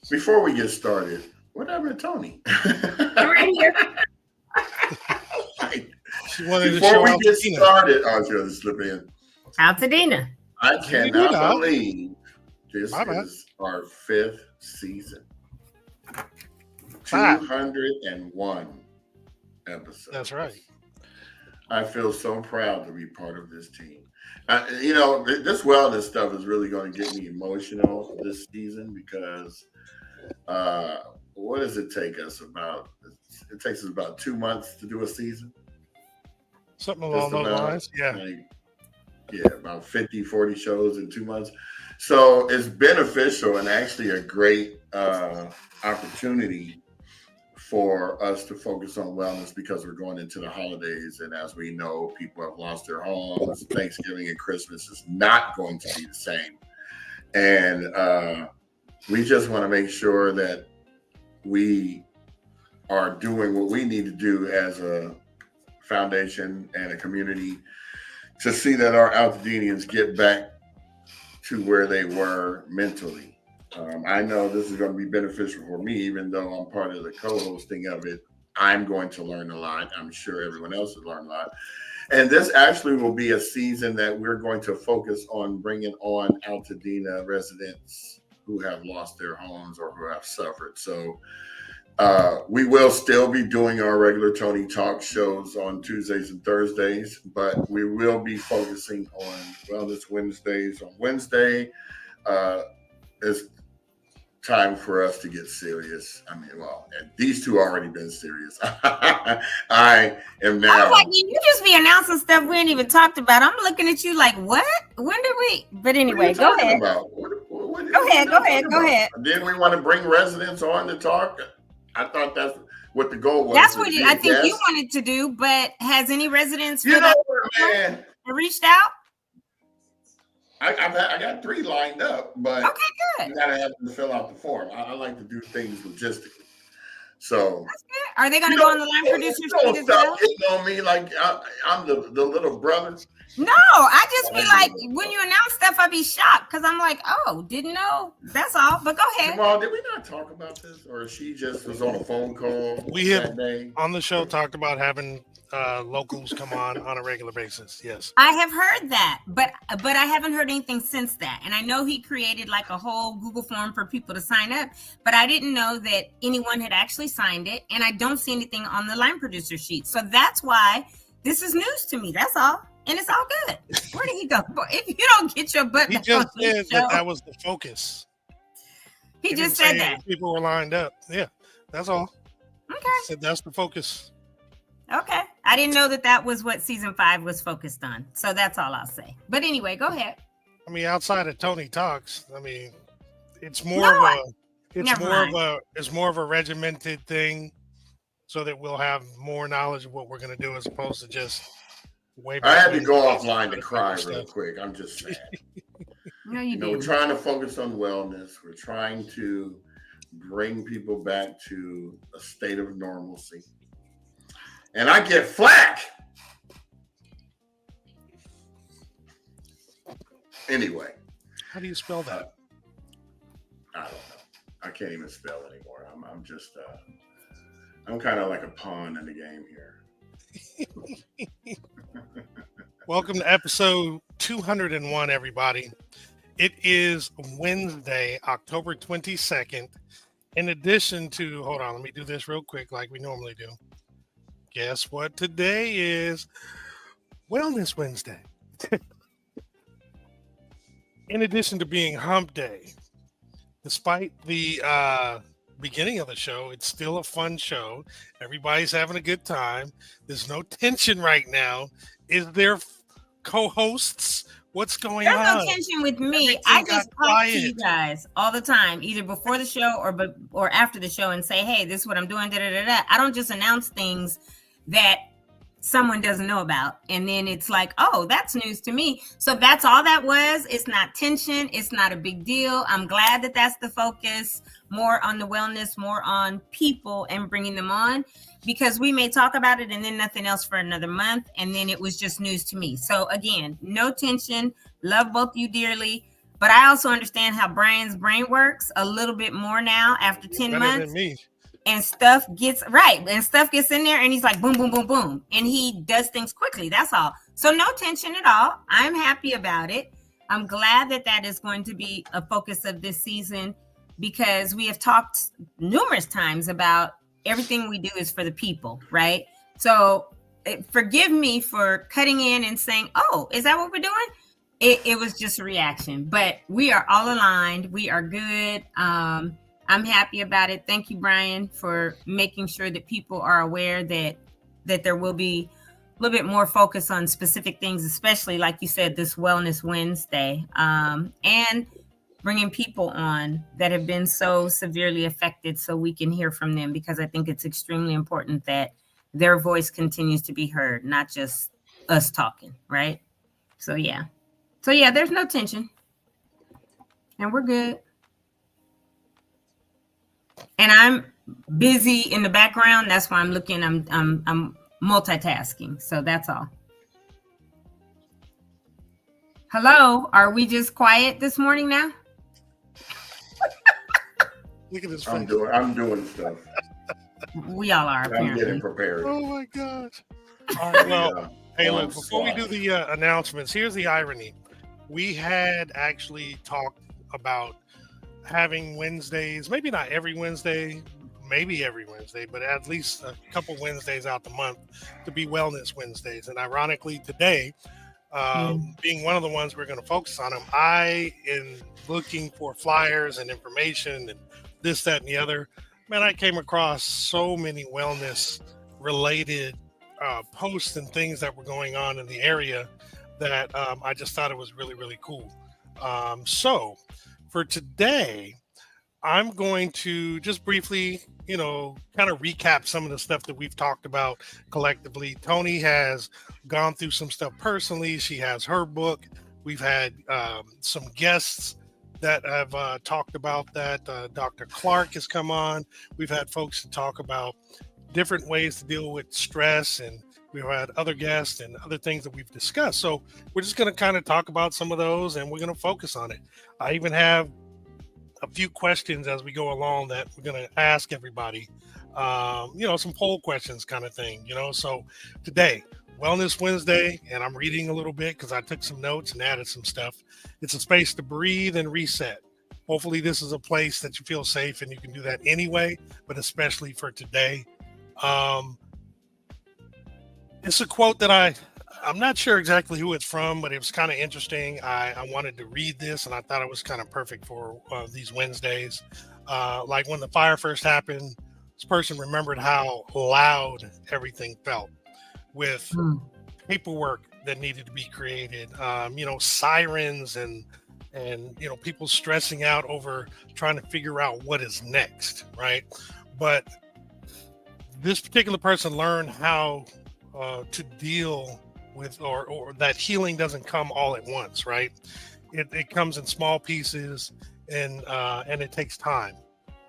Before we get started, what happened to Tony? I'm right here. Like, She wanted to before show we get Altadena. started, I was going to slip in. Altadena. I You do cannot that. believe this My bad. is our fifth season. 5. 201 episodes. That's right. I feel so proud to be part of this team. This wellness stuff is really going to get me emotional this season because what does it take us about? It takes us about 2 months to do a season. Something along those lines. Yeah. About 50, 40 shows in 2 months. So it's beneficial and actually a great opportunity for us to focus on wellness because we're going into the holidays. And as we know, people have lost their homes. Thanksgiving and Christmas is not going to be the same. And we just want to make sure that we are doing what we need to do as a foundation and a community to see that our Altadenians get back to where they were mentally. I know this is going to be beneficial for me, even though I'm part of the co-hosting of it. I'm going to learn a lot. I'm sure everyone else will learn a lot. And this actually will be a season that we're going to focus on bringing on Altadena residents who have lost their homes or who have suffered. So we will still be doing our regular Tony Talk shows on Tuesdays and Thursdays, but we will be focusing on Wellness Wednesdays. On Wednesday, it's time for us to get serious. I mean, these two already been serious. I am now. I'm like, you just be announcing stuff we ain't even talked about. I'm looking at you like, what? When did we? But anyway, go ahead. Go ahead. Then we want to bring residents on to talk. I thought that's what the goal was. That's what I think you wanted to do. But has any residents man, reached out? I got 3 lined up, but okay, good. You gotta have them to fill out the form. I like to do things logistically. So that's good. Are they going to go on the line producer sheet as well? On me like I'm the little brother. No, I just be like, when you announce stuff, I be shocked because I'm like, oh, didn't know. That's all. But go ahead. Jamal, did we not talk about this, or she just was on a phone call? We have on the show talked about having locals come on a regular basis. Yes, I have heard that, but I haven't heard anything since that. And I know he created like a whole Google form for people to sign up, but I didn't know that anyone had actually signed it, and I don't see anything on the line producer sheet. So that's why this is news to me. That's all. And it's all good. Where did he go? If you don't get your butt he just said that was the focus. He just said that. People were lined up. Yeah, that's all. Okay. He said that's the focus. Okay. I didn't know that was what season 5 was focused on. So that's all I'll say. But anyway, go ahead. I mean, outside of Tony Talks, I mean, it's more of a regimented thing so that we'll have more knowledge of what we're going to do as opposed to just I had to go offline to cry real quick. I'm just sad. No, you didn't. We're trying to focus on wellness. We're trying to bring people back to a state of normalcy. And I get flack. Anyway. How do you spell that? I don't know. I can't even spell anymore. I'm just I'm kind of like a pawn in the game here. Welcome to episode 201, everybody. It is Wednesday, October 22nd. In addition to, hold on, let me do this real quick like we normally do. Guess what today is? Wellness Wednesday. In addition to being hump day, despite the beginning of the show, it's still a fun show. Everybody's having a good time. There's no tension right now. Is there co-hosts? What's going on? There's no tension with me. I just talk to you guys all the time, either before the show or after the show, and say, hey, this is what I'm doing. I don't just announce things that someone doesn't know about, and then it's like, oh, that's news to me. So that's all that was. It's not tension. It's not a big deal. I'm glad that that's the focus, more on the wellness, more on people and bringing them on, because we may talk about it and then nothing else for another month, and then it was just news to me. So again, no tension. Love both of you dearly. But I also understand how Brian's brain works a little bit more now after 10 better months. Than me. And stuff gets right. And stuff gets in there and he's like, boom, boom, boom, boom. And he does things quickly. That's all. So no tension at all. I'm happy about it. I'm glad that that is going to be a focus of this season, because we have talked numerous times about everything we do is for the people, right? So forgive me for cutting in and saying, oh, is that what we're doing? It was just a reaction, but we are all aligned. We are good. I'm happy about it. Thank you, Brian, for making sure that people are aware that there will be a little bit more focus on specific things, especially like you said, this Wellness Wednesday, and bringing people on that have been so severely affected so we can hear from them, because I think it's extremely important that their voice continues to be heard, not just us talking, right? So yeah, there's no tension and we're good. And I'm busy in the background. That's why I'm looking, I'm multitasking. So that's all. Hello, are we just quiet this morning now? Look at this. I'm doing stuff. We all are. I'm getting prepared. Oh my gosh. All right, well, hey, look, before squad. we do the announcements, here's the irony. We had actually talked about having Wednesdays, maybe not every Wednesday, maybe every Wednesday, but at least a couple Wednesdays out the month to be Wellness Wednesdays. And ironically, today, being one of the ones we're going to focus on them, I am looking for flyers and information and this, that, and the other. Man, I came across so many wellness related posts and things that were going on in the area that I just thought it was really, really cool. So for today, I'm going to just briefly, kind of recap some of the stuff that we've talked about collectively. Tony has gone through some stuff personally. She has her book. We've had some guests that have talked about that. Dr. Clark has come on. We've had folks to talk about different ways to deal with stress, and we've had other guests and other things that we've discussed. So we're just going to kind of talk about some of those, and we're going to focus on it. I even have a few questions as we go along that we're going to ask everybody, some poll questions kind of thing, So today, Wellness Wednesday, and I'm reading a little bit because I took some notes and added some stuff. It's a space to breathe and reset. Hopefully this is a place that you feel safe and you can do that anyway, but especially for today. It's a quote that I'm not sure exactly who it's from, but it was kind of interesting. I wanted to read this and I thought it was kind of perfect for these Wednesdays. Like when the fire first happened, this person remembered how loud everything felt with paperwork that needed to be created, sirens and people stressing out over trying to figure out what is next, right? But this particular person learned how to deal with, or that healing doesn't come all at once, right? It comes in small pieces, and it takes time.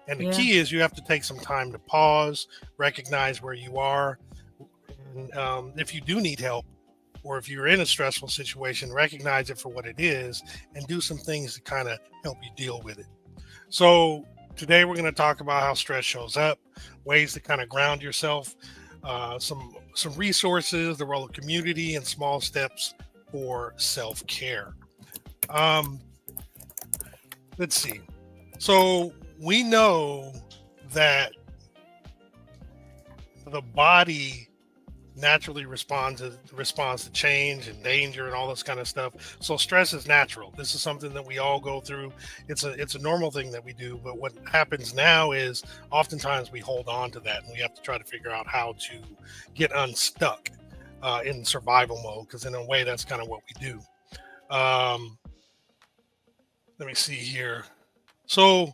And the key is you have to take some time to pause, recognize where you are. And if you do need help, or if you're in a stressful situation, recognize it for what it is and do some things to kind of help you deal with it. So today we're going to talk about how stress shows up, ways to kind of ground yourself, some resources, the role of community, and small steps for self-care. Let's see. So we know that the body naturally responds to change and danger and all this kind of stuff. So stress is natural. This is something that we all go through. It's a normal thing that we do. But what happens now is oftentimes we hold on to that, and we have to try to figure out how to get unstuck in survival mode, because in a way that's kind of what we do. Let me see here. So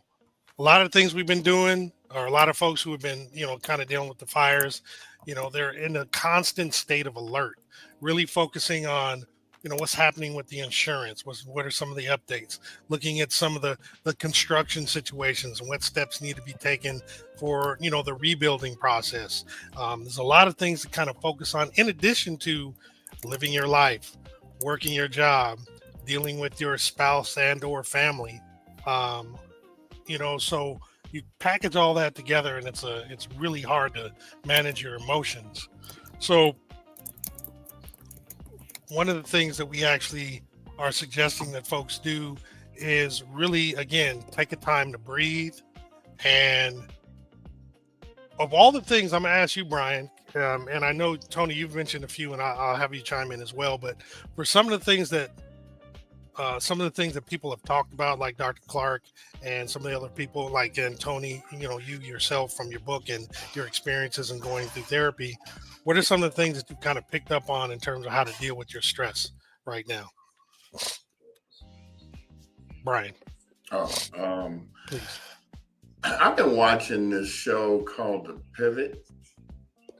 a lot of things we've been doing, or a lot of folks who have been, kind of dealing with the fires, they're in a constant state of alert, really focusing on, what's happening with the insurance, what are some of the updates, looking at some of the construction situations and what steps need to be taken for, the rebuilding process. There's a lot of things to kind of focus on, in addition to living your life, working your job, dealing with your spouse and or family. So you package all that together, and it's really hard to manage your emotions. So one of the things that we actually are suggesting that folks do is really, again, take a time to breathe. And of all the things, I'm going to ask you, Brian, and I know, Tony, you've mentioned a few, and I'll have you chime in as well. But for some of the things that people have talked about, like Dr. Clark and some of the other people, like, and Tony, you yourself from your book and your experiences in going through therapy, what are some of the things that you kind of picked up on in terms of how to deal with your stress right now? Brian. Please. I've been watching this show called The Pivot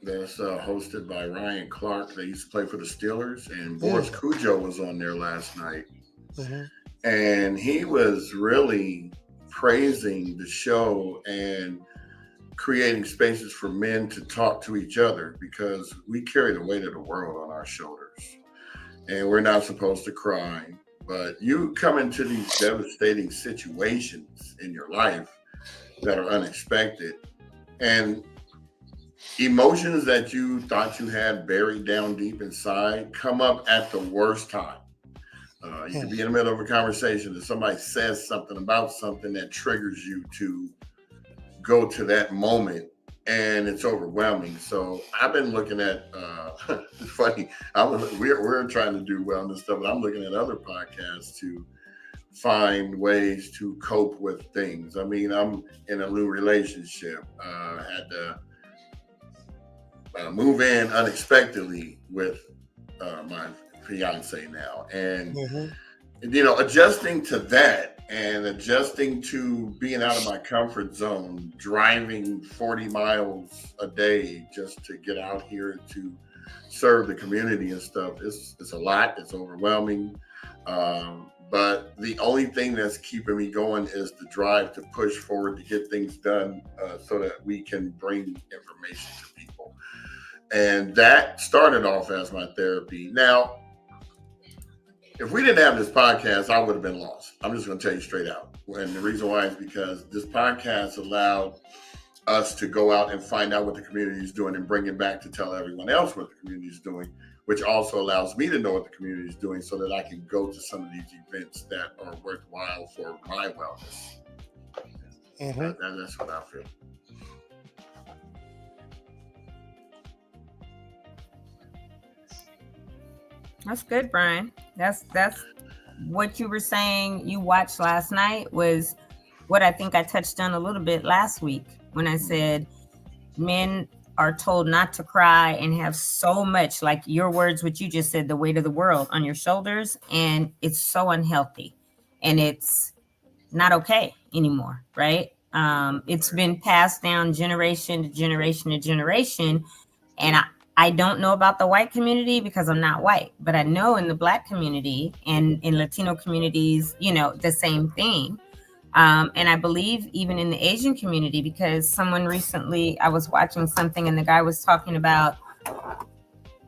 that's hosted by Ryan Clark. They used to play for the Steelers, and Boris Cujo was on there last night. Mm-hmm. And he was really praising the show and creating spaces for men to talk to each other, because we carry the weight of the world on our shoulders and we're not supposed to cry. But you come into these devastating situations in your life that are unexpected, and emotions that you thought you had buried down deep inside come up at the worst time. You could be in the middle of a conversation and somebody says something about something that triggers you to go to that moment, and it's overwhelming. So I've been looking at, it's funny, we're trying to do wellness stuff, but I'm looking at other podcasts to find ways to cope with things. I mean, I'm in a new relationship. Had to move in unexpectedly with my fiance now, and adjusting to that and adjusting to being out of my comfort zone, driving 40 miles a day just to get out here to serve the community and stuff. It's a lot. It's overwhelming. But the only thing that's keeping me going is the drive to push forward to get things done so that we can bring information to people. And that started off as my therapy. Now, if we didn't have this podcast, I would have been lost. I'm just going to tell you straight out. And the reason why is because this podcast allowed us to go out and find out what the community is doing and bring it back to tell everyone else what the community is doing, which also allows me to know what the community is doing so that I can go to some of these events that are worthwhile for my wellness. Mm-hmm. That's what I feel. That's good, Brian. That's what you were saying you watched last night was what I think I touched on a little bit last week when I said men are told not to cry and have so much, like your words, what you just said, the weight of the world on your shoulders. And it's so unhealthy and it's not okay anymore, right? It's been passed down generation to generation to generation. And I don't know about the white community because I'm not white, but I know in the Black community and in Latino communities, the same thing. And I believe even in the Asian community, because someone recently, I was watching something and the guy was talking about,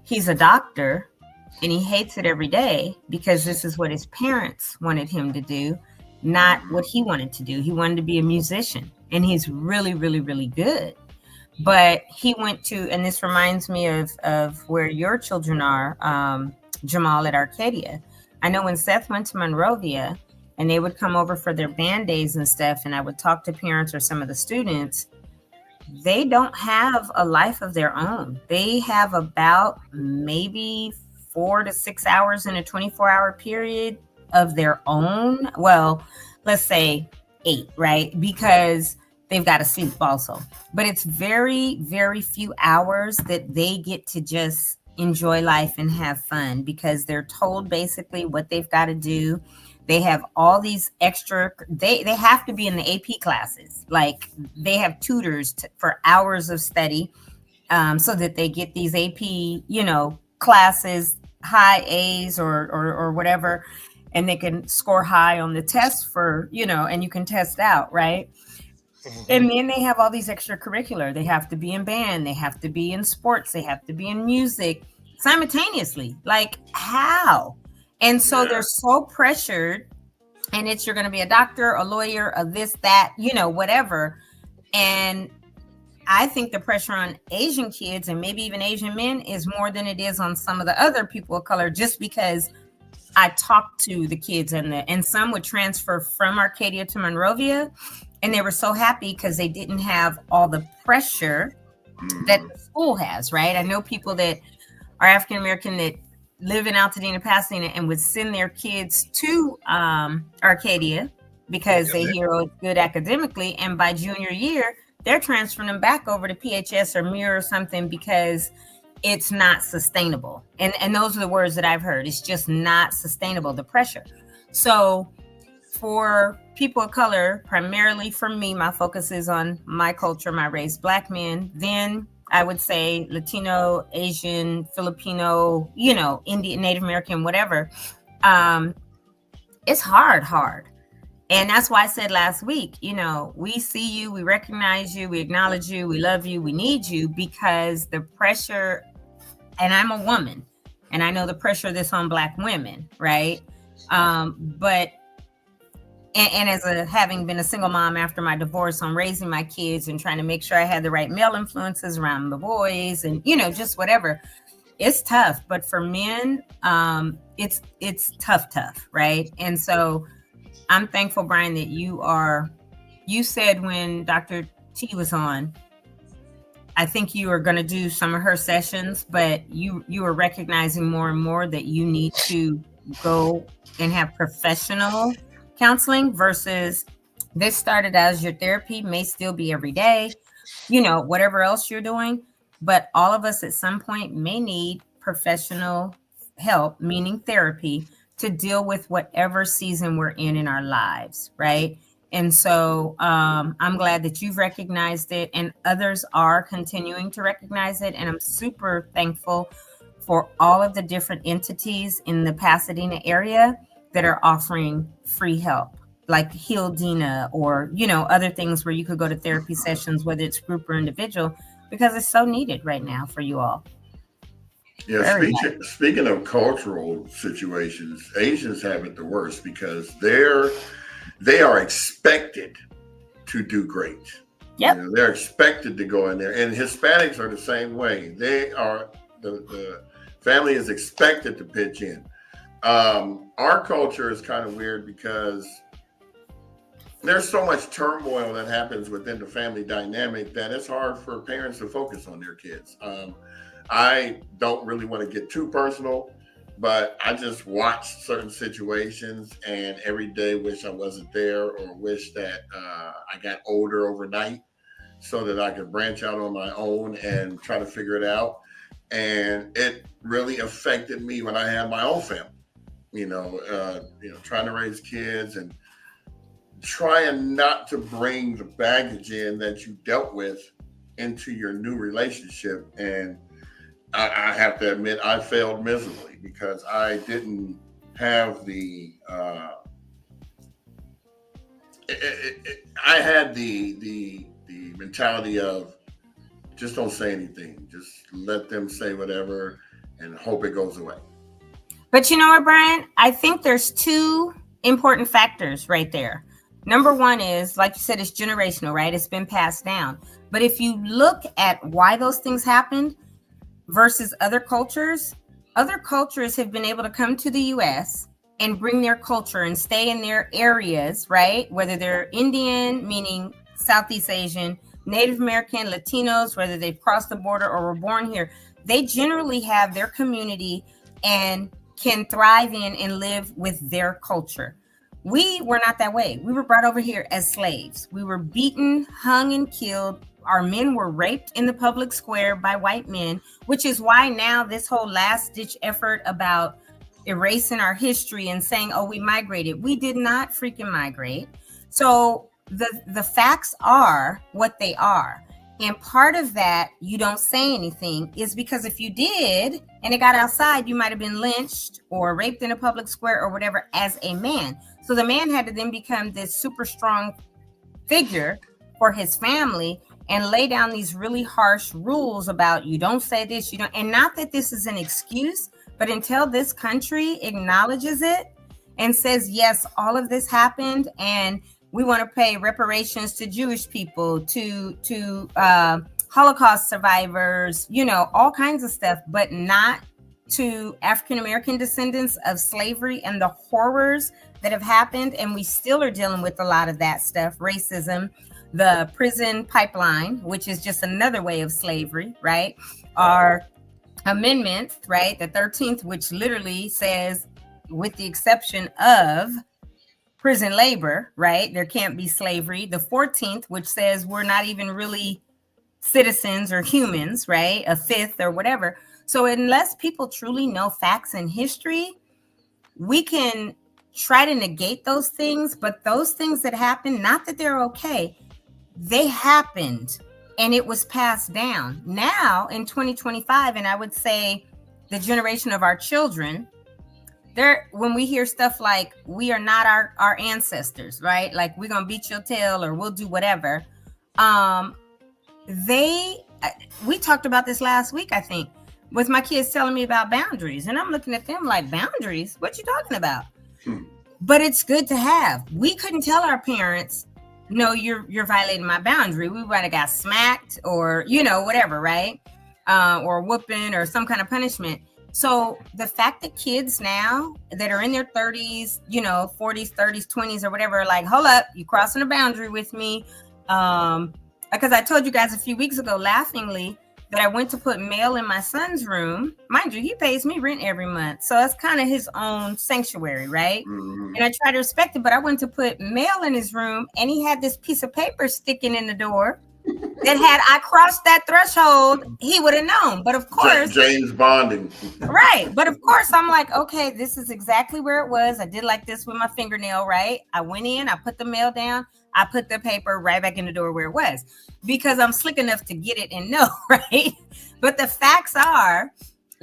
he's a doctor and he hates it every day because this is what his parents wanted him to do, not what he wanted to do. He wanted to be a musician and he's really, really, really good. But he went to, and this reminds me of where your children are, Jamal, at Arcadia. I know when Seth went to Monrovia and they would come over for their band days and stuff, and I would talk to parents or some of the students, they don't have a life of their own. They have about maybe 4 to 6 hours in a 24-hour period of their own. Well, let's say 8, right? Because they've got to sleep also. But it's very, very few hours that they get to just enjoy life and have fun because they're told basically what they've got to do. They have all these extra, they have to be in the AP classes. Like they have tutors for hours of study so that they get these AP, classes, high A's or whatever, and they can score high on the test for, and you can test out, right? And then they have all these extracurricular. They have to be in band. They have to be in sports. They have to be in music simultaneously. Like how? And so they're so pressured, and you're going to be a doctor, a lawyer, a this, that, whatever. And I think the pressure on Asian kids and maybe even Asian men is more than it is on some of the other people of color, just because I talked to the kids and some would transfer from Arcadia to Monrovia, and they were so happy because they didn't have all the pressure that the school has, right? I know people that are African-American that live in Altadena, Pasadena, and would send their kids to Arcadia because they hear it's good academically. And by junior year, they're transferring them back over to PHS or Muir or something because it's not sustainable. And those are the words that I've heard. It's just not sustainable, the pressure. So for people of color, primarily for me, my focus is on my culture, my race, Black men. Then I would say Latino, Asian, Filipino, Indian, Native American, whatever. It's hard. And that's why I said last week, we see you, we recognize you, we acknowledge you, we love you, we need you, because the pressure, and I'm a woman, and I know the pressure that's on Black women, right? But as having been a single mom after my divorce, on raising my kids and trying to make sure I had the right male influences around the boys and, just whatever, it's tough. But for men, it's tough, right? And so I'm thankful, Brian, that you said when Dr. T was on, I think you were going to do some of her sessions, but you were recognizing more and more that you need to go and have professional counseling versus this started as your therapy, may still be every day, whatever else you're doing. But all of us at some point may need professional help, meaning therapy, to deal with whatever season we're in our lives, right? And so I'm glad that you've recognized it and others are continuing to recognize it. And I'm super thankful for all of the different entities in the Pasadena area that are offering free help, like Healdina or, other things where you could go to therapy sessions, whether it's group or individual, because it's so needed right now for you all. Yeah, speaking of cultural situations, Asians have it the worst because they are expected to do great. Yep. They're expected to go in there, and Hispanics are the same way. They are the family is expected to pitch in. Our culture is kind of weird because there's so much turmoil that happens within the family dynamic that it's hard for parents to focus on their kids. I don't really want to get too personal, but I just watch certain situations and every day wish I wasn't there or wish that I got older overnight so that I could branch out on my own and try to figure it out. And it really affected me when I had my own family. Trying to raise kids and trying not to bring the baggage in that you dealt with into your new relationship. And I have to admit, I failed miserably because I didn't have the. I had the mentality of just don't say anything, just let them say whatever, and hope it goes away. But you know what, Brian? I think there's two important factors right there. Number one is, like you said, it's generational, right? It's been passed down. But if you look at why those things happened versus other cultures have been able to come to the U.S. and bring their culture and stay in their areas, right? Whether they're Indian, meaning Southeast Asian, Native American, Latinos, whether they've crossed the border or were born here, they generally have their community and can thrive in and live with their culture. We were not that way. We were brought over here as slaves. We were beaten, hung, and killed. Our men were raped in the public square by white men, which is why now this whole last ditch effort about erasing our history and saying, oh, we migrated. We did not freaking migrate. So the facts are what they are. And part of that, you don't say anything, is because if you did and it got outside, you might have been lynched or raped in a public square or whatever as a man. So the man had to then become this super strong figure for his family and lay down these really harsh rules about you don't say this, you don't. And not that this is an excuse, But until this country acknowledges it and says, yes, all of this happened, and we want to pay reparations to Jewish people, to Holocaust survivors, all kinds of stuff, but not to African-American descendants of slavery and the horrors that have happened. And we still are dealing with a lot of that stuff, racism, the prison pipeline, which is just another way of slavery, right? Our amendments, right? The 13th, which literally says, with the exception of prison labor, right? There can't be slavery. The 14th, which says we're not even really citizens or humans, right? A fifth or whatever. So unless people truly know facts and history, we can try to negate those things, but those things that happen, not that they're okay, they happened and it was passed down. Now in 2025, and I would say the generation of our children, when we hear stuff like, we are not our ancestors, right? Like, we're going to beat your tail or we'll do whatever. We talked about this last week, I think, with my kids telling me about boundaries. And I'm looking at them like, boundaries? What you talking about? But it's good to have. We couldn't tell our parents, no, you're violating my boundary. We might have got smacked or, whatever, right? Or whooping or some kind of punishment. So the fact that kids now that are in their 30s, 40s, 30s, 20s or whatever, are like, hold up, you crossing a boundary with me. Because I told you guys a few weeks ago, laughingly, that I went to put mail in my son's room. Mind you, he pays me rent every month. So it's kind of his own sanctuary, right? Mm-hmm. And I try to respect it, but I went to put mail in his room and he had this piece of paper sticking in the door that had I crossed that threshold, he would have known. But of course, James Bonding. Right. But of course, I'm like, okay, this is exactly where it was. I did like this with my fingernail, right? I went in, I put the mail down, I put the paper right back in the door where it was, because I'm slick enough to get it and know, right? But the facts are,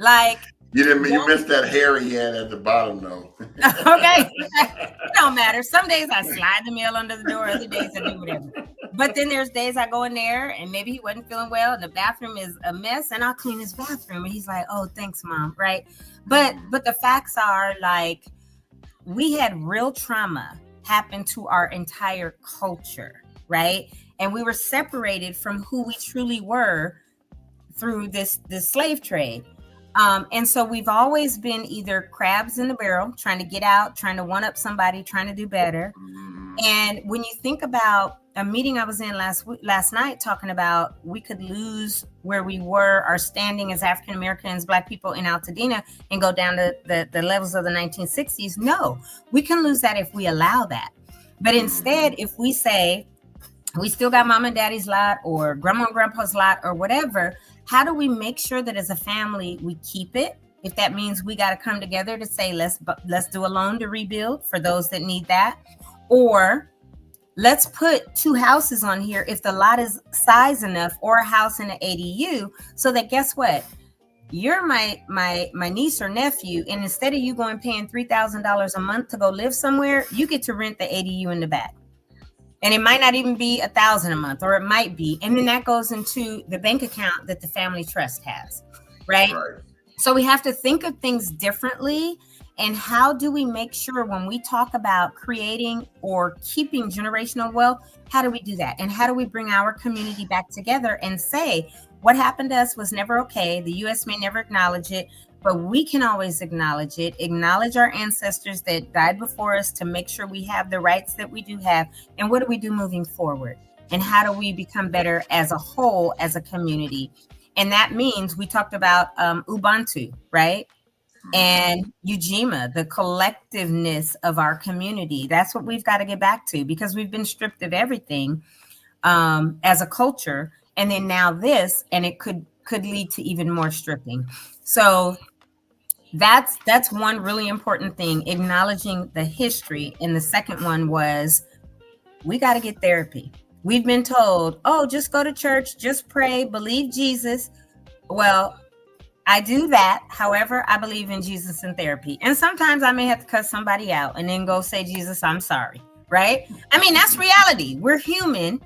like, you missed that hair he had at the bottom, though. Okay. It don't matter. Some days I slide the mail under the door, other days I do whatever. But then there's days I go in there and maybe he wasn't feeling well and the bathroom is a mess and I'll clean his bathroom. And he's like, oh, thanks, Mom. Right. But the facts are, like, we had real trauma happen to our entire culture, right? And we were separated from who we truly were through this slave trade. And so we've always been either crabs in the barrel, trying to get out, trying to one up somebody, trying to do better. And when you think about a meeting I was in last night talking about, we could lose where we were, our standing as African Americans, Black people in Altadena, and go down to the levels of the 1960s. No, we can lose that if we allow that. But instead, if we say we still got mom and daddy's lot or grandma and grandpa's lot or whatever, how do we make sure that as a family we keep it? If that means we got to come together to say, let's do a loan to rebuild for those that need that, or let's put 2 houses on here if the lot is size enough, or a house in an ADU, so that, guess what? You're my niece or nephew, and instead of you going paying $3,000 a month to go live somewhere, you get to rent the ADU in the back. And it might not even be $1,000 a month, or it might be. And then that goes into the bank account that the family trust has, right? So we have to think of things differently. And how do we make sure when we talk about creating or keeping generational wealth, how do we do that? And how do we bring our community back together and say, what happened to us was never okay. The U.S. may never acknowledge it, but we can always acknowledge it, acknowledge our ancestors that died before us to make sure we have the rights that we do have. And what do we do moving forward? And how do we become better as a whole, as a community? And that means we talked about Ubuntu, right? And Ujima, the collectiveness of our community. That's what we've got to get back to, because we've been stripped of everything as a culture. And then now this, and it could lead to even more stripping. So that's one really important thing, acknowledging the history. And the second one was, we got to get therapy. We've been told, oh, just go to church, just pray, believe Jesus. Well, I do that. However, I believe in Jesus and therapy. And sometimes I may have to cuss somebody out and then go say, Jesus, I'm sorry. Right? I mean, that's reality. We're human.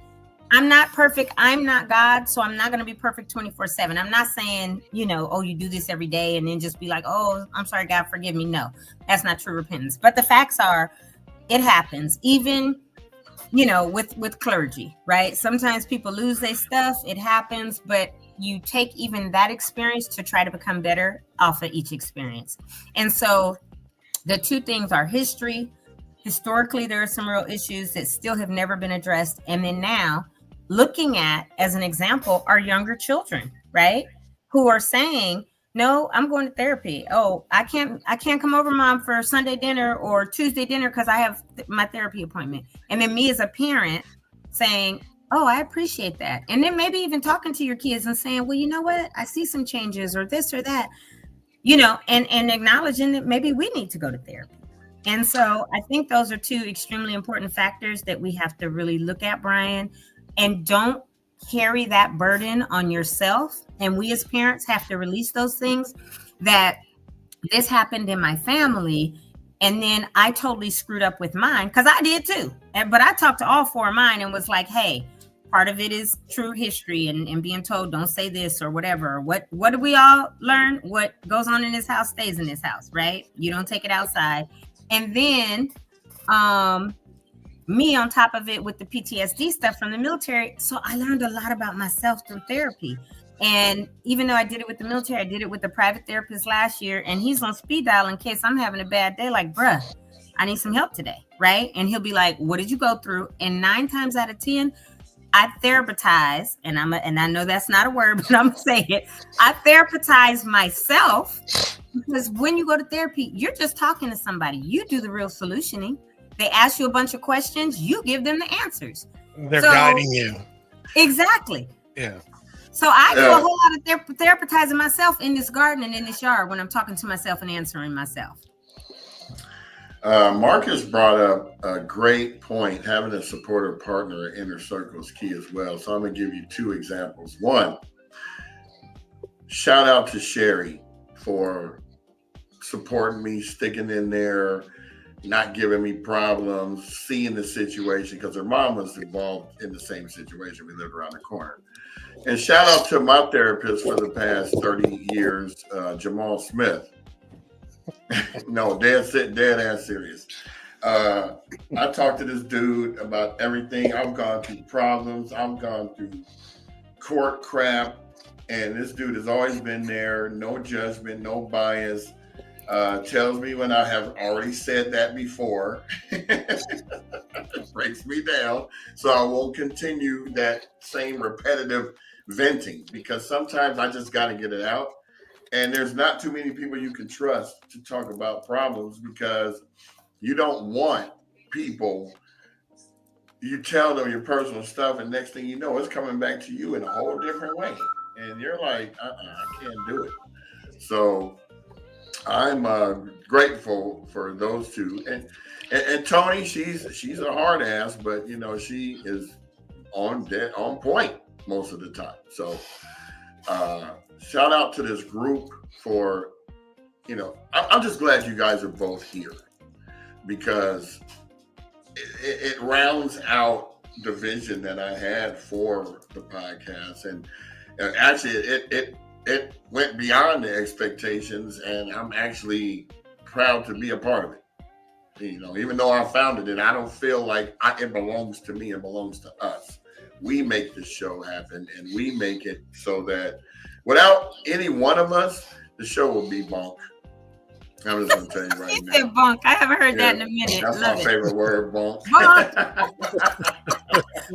I'm not perfect. I'm not God, so I'm not going to be perfect 24/7. I'm not saying, oh, you do this every day and then just be like, oh, I'm sorry, God, forgive me. No, that's not true repentance. But the facts are, it happens. Even, with clergy, right? Sometimes people lose their stuff. It happens, but you take even that experience to try to become better off of each experience. And so the two things are history. Historically, there are some real issues that still have never been addressed. And then now, looking at, as an example, our younger children, right? Who are saying, no, I'm going to therapy. Oh, I can't come over, Mom, for Sunday dinner or Tuesday dinner because I have my therapy appointment. And then me as a parent saying, oh, I appreciate that. And then maybe even talking to your kids and saying, well, you know what? I see some changes or this or that, and acknowledging that maybe we need to go to therapy. And so I think those are two extremely important factors that we have to really look at, Brian, and don't carry that burden on yourself. And we as parents have to release those things, that this happened in my family and then I totally screwed up with mine, because I did too. But I talked to all four of mine and was like, hey, part of it is true history and being told don't say this or whatever. What do we all learn? What goes on in this house stays in this house, right? You don't take it outside. And then me on top of it with the PTSD stuff from the military. So I learned a lot about myself through therapy. And even though I did it with the military, I did it with the private therapist last year. And he's on speed dial in case I'm having a bad day. Like, bruh, I need some help today, right? And he'll be like, what did you go through? And 9 times out of 10, I therapize, and I know that's not a word, but I'm gonna say it. I therapize myself, because when you go to therapy, you're just talking to somebody. You do the real solutioning. They ask you a bunch of questions. You give them the answers. They're guiding you. Exactly. Yeah. So I do a whole lot of therapizing myself in this garden and in this yard when I'm talking to myself and answering myself. Marcus brought up a great point. Having a supportive partner in inner circle is key as well. So I'm going to give you 2 examples. One, shout out to Sherry for supporting me, sticking in there, not giving me problems, seeing the situation, because her mom was involved in the same situation. We lived around the corner. And shout out to my therapist for the past 30 years, Jamal Smith. No, dead ass serious. I talked to this dude about everything. I've gone through problems. I've gone through court crap. And this dude has always been there. No judgment, no bias. Tells me when I have already said that before. It breaks me down. So I won't continue that same repetitive venting, because sometimes I just got to get it out. And there's not too many people you can trust to talk about problems, because you don't want people, you tell them your personal stuff, and next thing you know, it's coming back to you in a whole different way. And you're like, I can't do it. So I'm grateful for those two. And Tony, she's a hard ass, but she is on point most of the time. So shout out to this group for, I'm just glad you guys are both here, because it rounds out the vision that I had for the podcast. And actually it went beyond the expectations, and I'm actually proud to be a part of it. Even though I founded it, I don't feel like it belongs to me. It belongs to us. We make this show happen, and we make it so that without any one of us, the show will be bonk. I'm just going to tell you right now. Bonk. I haven't heard that in a minute. That's my favorite word, bonk. Bonk.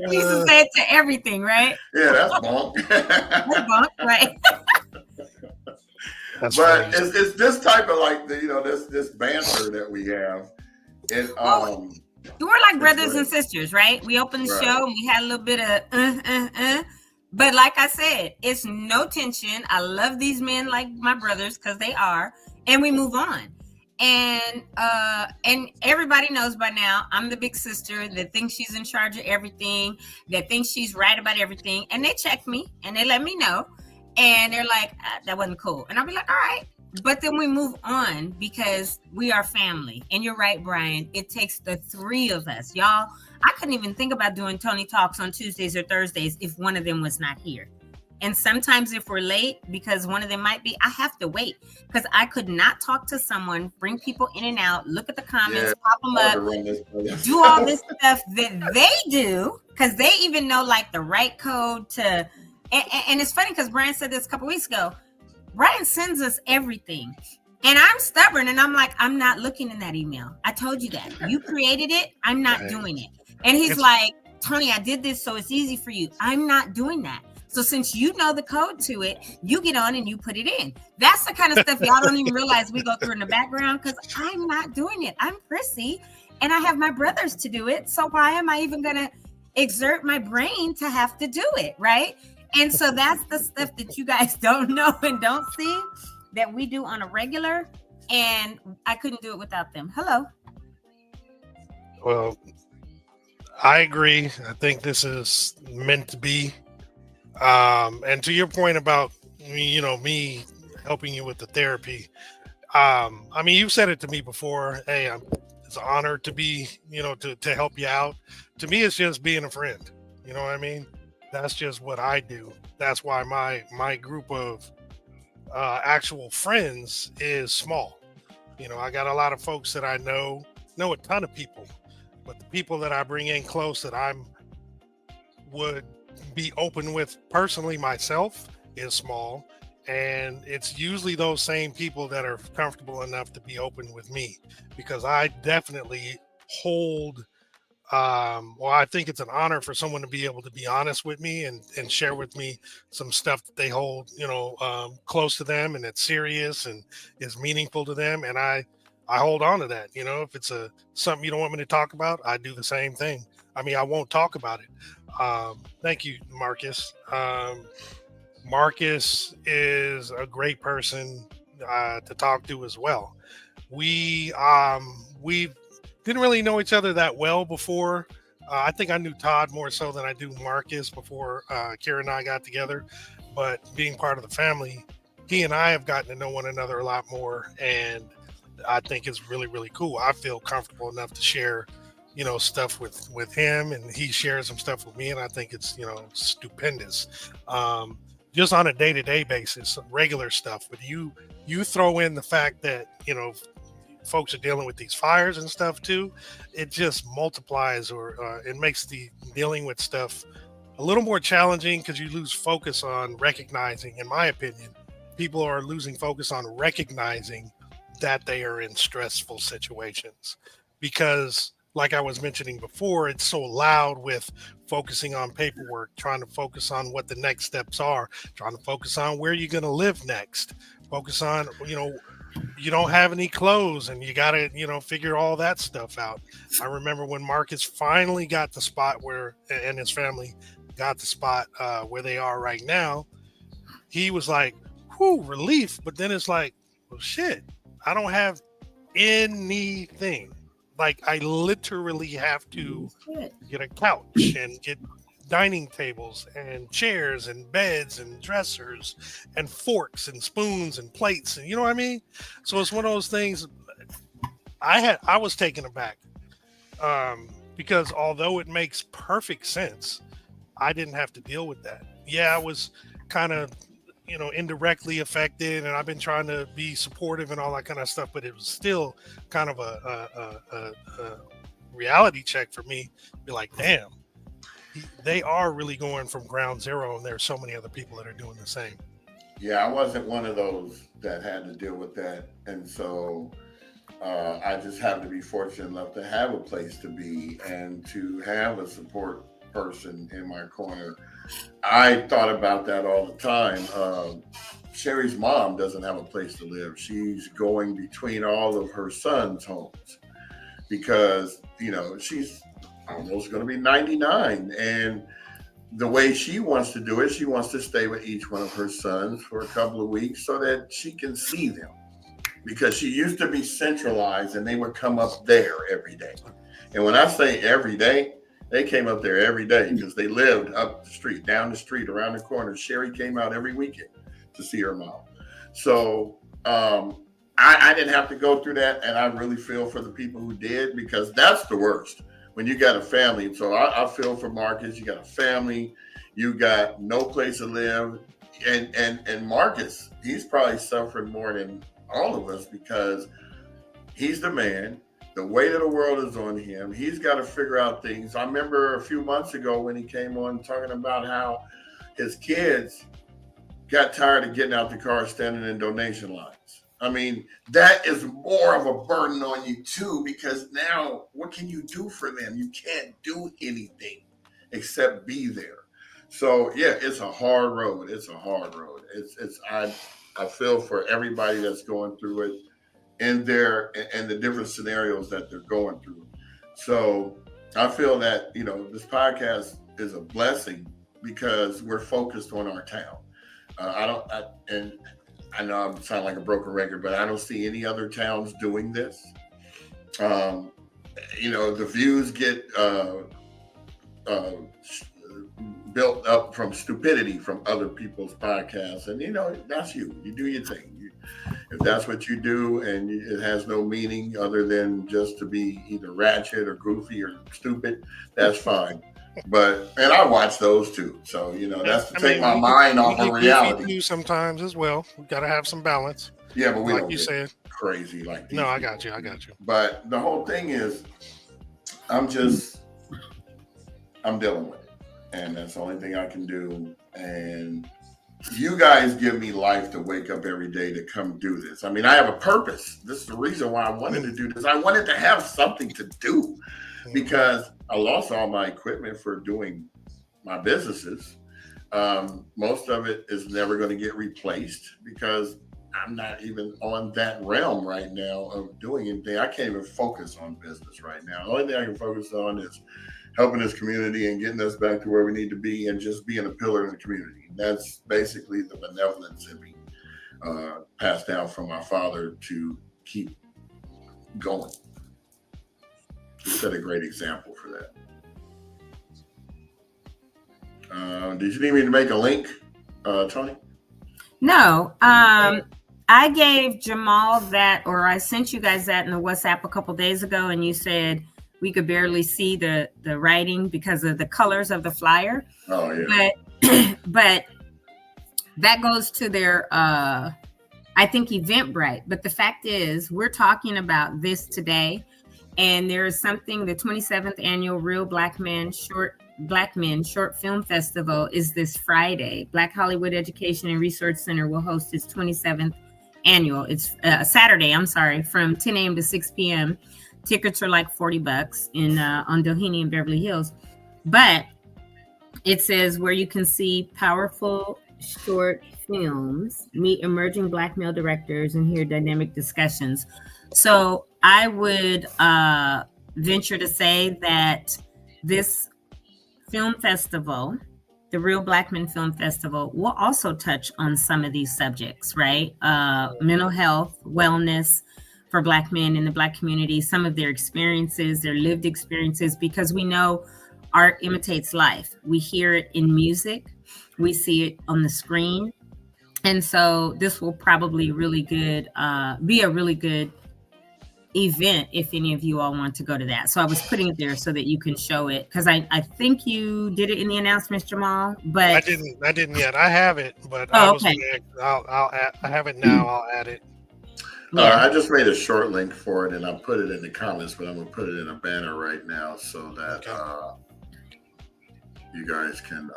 We used to say it to everything, right? Yeah, that's bonk. That's bonk, right? That's but it's this type of this banter that we have. And we're like brothers and sisters, right? We opened the show and we had a little bit of but like I said, it's no tension. I love these men like my brothers, because they are, and we move on. And everybody knows by now I'm the big sister that thinks she's in charge of everything, that thinks she's right about everything. And they check me and they let me know. And they're like, that wasn't cool. And I'll be like, all right. But then we move on, because we are family. And you're right, Brian. It takes the 3 of us. Y'all, I couldn't even think about doing Tony Talks on Tuesdays or Thursdays if one of them was not here. And sometimes if we're late, because one of them might be, I have to wait because I could not talk to someone, bring people in and out, look at the comments, pop them up, do all this stuff that they do because they even know like the right code to. And it's funny because Brian said this a couple weeks ago. Brian sends us everything. And I'm stubborn and I'm like, I'm not looking in that email. I told you that. You created it. I'm not doing it. And he's like, Tony, I did this so it's easy for you. I'm not doing that. So since you know the code to it, you get on and you put it in. That's the kind of stuff y'all don't even realize we go through in the background because I'm not doing it. I'm prissy and I have my brothers to do it. So why am I even going to exert my brain to have to do it, right? And so that's the stuff that you guys don't know and don't see that we do on a regular. And I couldn't do it without them. Hello. Well, I agree. I think this is meant to be. And to your point about me helping you with the therapy. I mean, you've said it to me before. Hey, it's an honor to be, to help you out. To me, it's just being a friend. You know what I mean? That's just what I do. That's why my group of actual friends is small. I got a lot of folks that I know a ton of people, but the people that I bring in close that would be open with personally myself is small, and it's usually those same people that are comfortable enough to be open with me because I definitely hold I think it's an honor for someone to be able to be honest with me and share with me some stuff that they hold close to them and it's serious and is meaningful to them, and I hold on to that. If it's something you don't want me to talk about, I do the same thing. I mean, I won't talk about it. Thank you, Marcus. Marcus is a great person to talk to as well. We didn't really know each other that well before. I think I knew Todd more so than I do Marcus before Kira and I got together. But being part of the family, he and I have gotten to know one another a lot more, and I think it's really, really cool. I feel comfortable enough to share stuff with him, and he shares some stuff with me, and I think it's stupendous. Just on a day-to-day basis, regular stuff. But you throw in the fact that folks are dealing with these fires and stuff too, it just multiplies or it makes the dealing with stuff a little more challenging because you lose focus on recognizing, in my opinion, people are losing focus on recognizing that they are in stressful situations because, like I was mentioning before, it's so loud with focusing on paperwork, trying to focus on what the next steps are, trying to focus on where you're going to live next, focus on, you don't have any clothes and you got to, figure all that stuff out. I remember when Marcus finally got the spot and his family got the spot where they are right now, he was like, whew, relief. But then it's like, well, shit, I don't have anything. Like, I literally have to get a couch and get dining tables and chairs and beds and dressers and forks and spoons and plates, and you know what I mean? So it's one of those things I was taken aback because although it makes perfect sense, I didn't have to deal with that. Yeah, I was kind of indirectly affected, and I've been trying to be supportive and all that kind of stuff, but it was still kind of a reality check for me. Be like, damn, they are really going from ground zero, and there's so many other people that are doing the same. Yeah, I wasn't one of those that had to deal with that, and so I just happened to be fortunate enough to have a place to be and to have a support person in my corner. I thought about that all the time. Sherry's mom doesn't have a place to live. She's going between all of her sons' homes because, she's almost going to be 99. And the way she wants to do it, she wants to stay with each one of her sons for a couple of weeks so that she can see them. Because she used to be centralized and they would come up there every day. And when I say every day, they came up there every day because they lived up the street, down the street, around the corner. Sherry came out every weekend to see her mom. So I didn't have to go through that. And I really feel for the people who did, because that's the worst. when you got a family. So I feel for Marcus. You got a family. You got no place to live, and Marcus, he's probably suffering more than all of us because he's the man. The weight of the world is on him. He's got to figure out things. I remember a few months ago when he came on talking about how his kids got tired of getting out the car standing in donation lines. I mean, that is more of a burden on you too, because now what can you do for them? You can't do anything except be there. So yeah, it's a hard road. It's a hard road. I feel for everybody that's going through it in their and the different scenarios that they're going through. So I feel that, this podcast is a blessing because we're focused on our town. And I know I sound like a broken record, but I don't see any other towns doing this. The views get built up from stupidity from other people's podcasts, and that's you. You do your thing. If that's what you do, and it has no meaning other than just to be either ratchet or goofy or stupid, that's fine. And I watch those too. So, that's to take my mind off of reality. Sometimes as well. We got to have some balance. Yeah, but we like don't you get said crazy like these. No, I got you. But the whole thing is, I'm dealing with it, and that's the only thing I can do. And you guys give me life to wake up every day to come do this. I mean, I have a purpose. This is the reason why I wanted to do this. I wanted to have something to do because I lost all my equipment for doing my businesses. Most of it is never going to get replaced because I'm not even on that realm right now of doing anything. I can't even focus on business right now. The only thing I can focus on is helping this community and getting us back to where we need to be and just being a pillar in the community. That's basically the benevolence in me, passed down from my father to keep going. He set a great example for that. Did you need me to make a link, Tony? No. I gave Jamal that, or I sent you guys that in the WhatsApp a couple days ago, and you said we could barely see the writing because of the colors of the flyer. Oh yeah. But that goes to their I think Eventbrite. But the fact is, we're talking about this today, and there is something. The 27th annual Real Black Men Short Film Festival is this Friday. Black Hollywood Education and Resource Center will host its 27th annual. It's Saturday, from 10 a.m. to 6 p.m. Tickets are like $40 on Doheny in Beverly Hills. But it says where you can see powerful short films, meet emerging Black male directors, and hear dynamic discussions. So I would venture to say that this film festival, the Real Black Men Film Festival, will also touch on some of these subjects, right? Mental health, wellness for Black men in the Black community, some of their experiences, their lived experiences, because we know art imitates life. We hear it in music, we see it on the screen. And so this will probably be a really good event if any of you all want to go to that. So I was putting it there so that you can show it, because I think you did it in the announcements, Jamal, but I didn't yet. I have it, but okay. I have it now. I'll add it. I just made a short link for it and I put it in the comments, but I'm gonna put it in a banner right now so that you guys can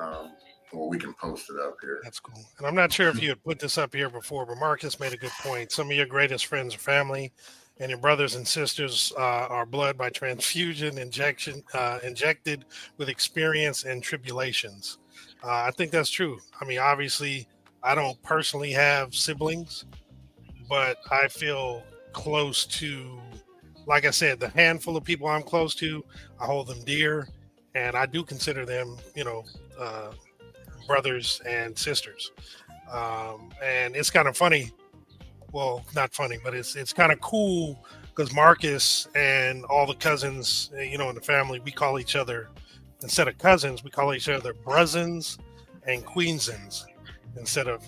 or we can post it up here. That's cool. And I'm not sure if you had put this up here before, but Marcus made a good point. Some of your greatest friends or family and your brothers and sisters are blood by transfusion, injected with experience and tribulations. I think that's true. I mean, obviously, I don't personally have siblings, but I feel close to, like I said, the handful of people I'm close to, I hold them dear, and I do consider them, brothers and sisters. And it's kind of funny. Well, not funny, but it's kind of cool because Marcus and all the cousins, in the family, we call each other, instead of cousins, we call each other brothers and queensins instead of,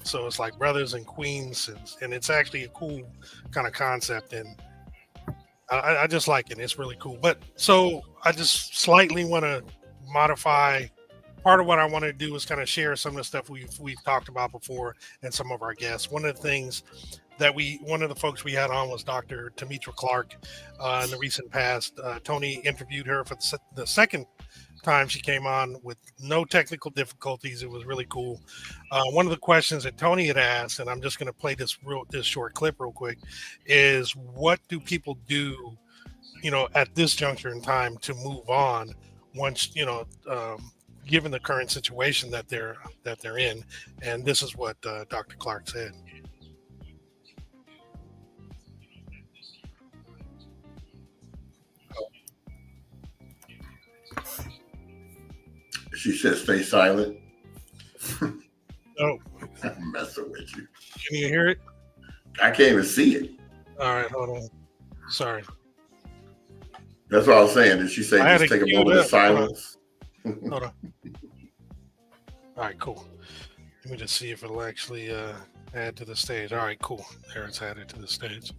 so it's like brothers and queens. And it's actually a cool kind of concept. And I just like it. It's really cool. But so I just slightly want to modify. Part of what I want to do is kind of share some of the stuff we've talked about before and some of our guests. One of the things that one of the folks we had on was Dr. Tamitra Clark in the recent past. Tony interviewed her for the second time she came on with no technical difficulties. It was really cool. One of the questions that Tony had asked, and I'm just going to play this short clip real quick, is what do people do, at this juncture in time to move on once, given the current situation that they're in. And this is what Dr. Clark said. She said, "Stay silent." No, I'm messing with you. Can you hear it? I can't even see it. All right, hold on. Sorry. That's what I was saying. Did she say just take a moment of silence? Hold on. All right, cool. Let me just see if it'll actually add to the stage. All right, cool. There, it's added to the stage.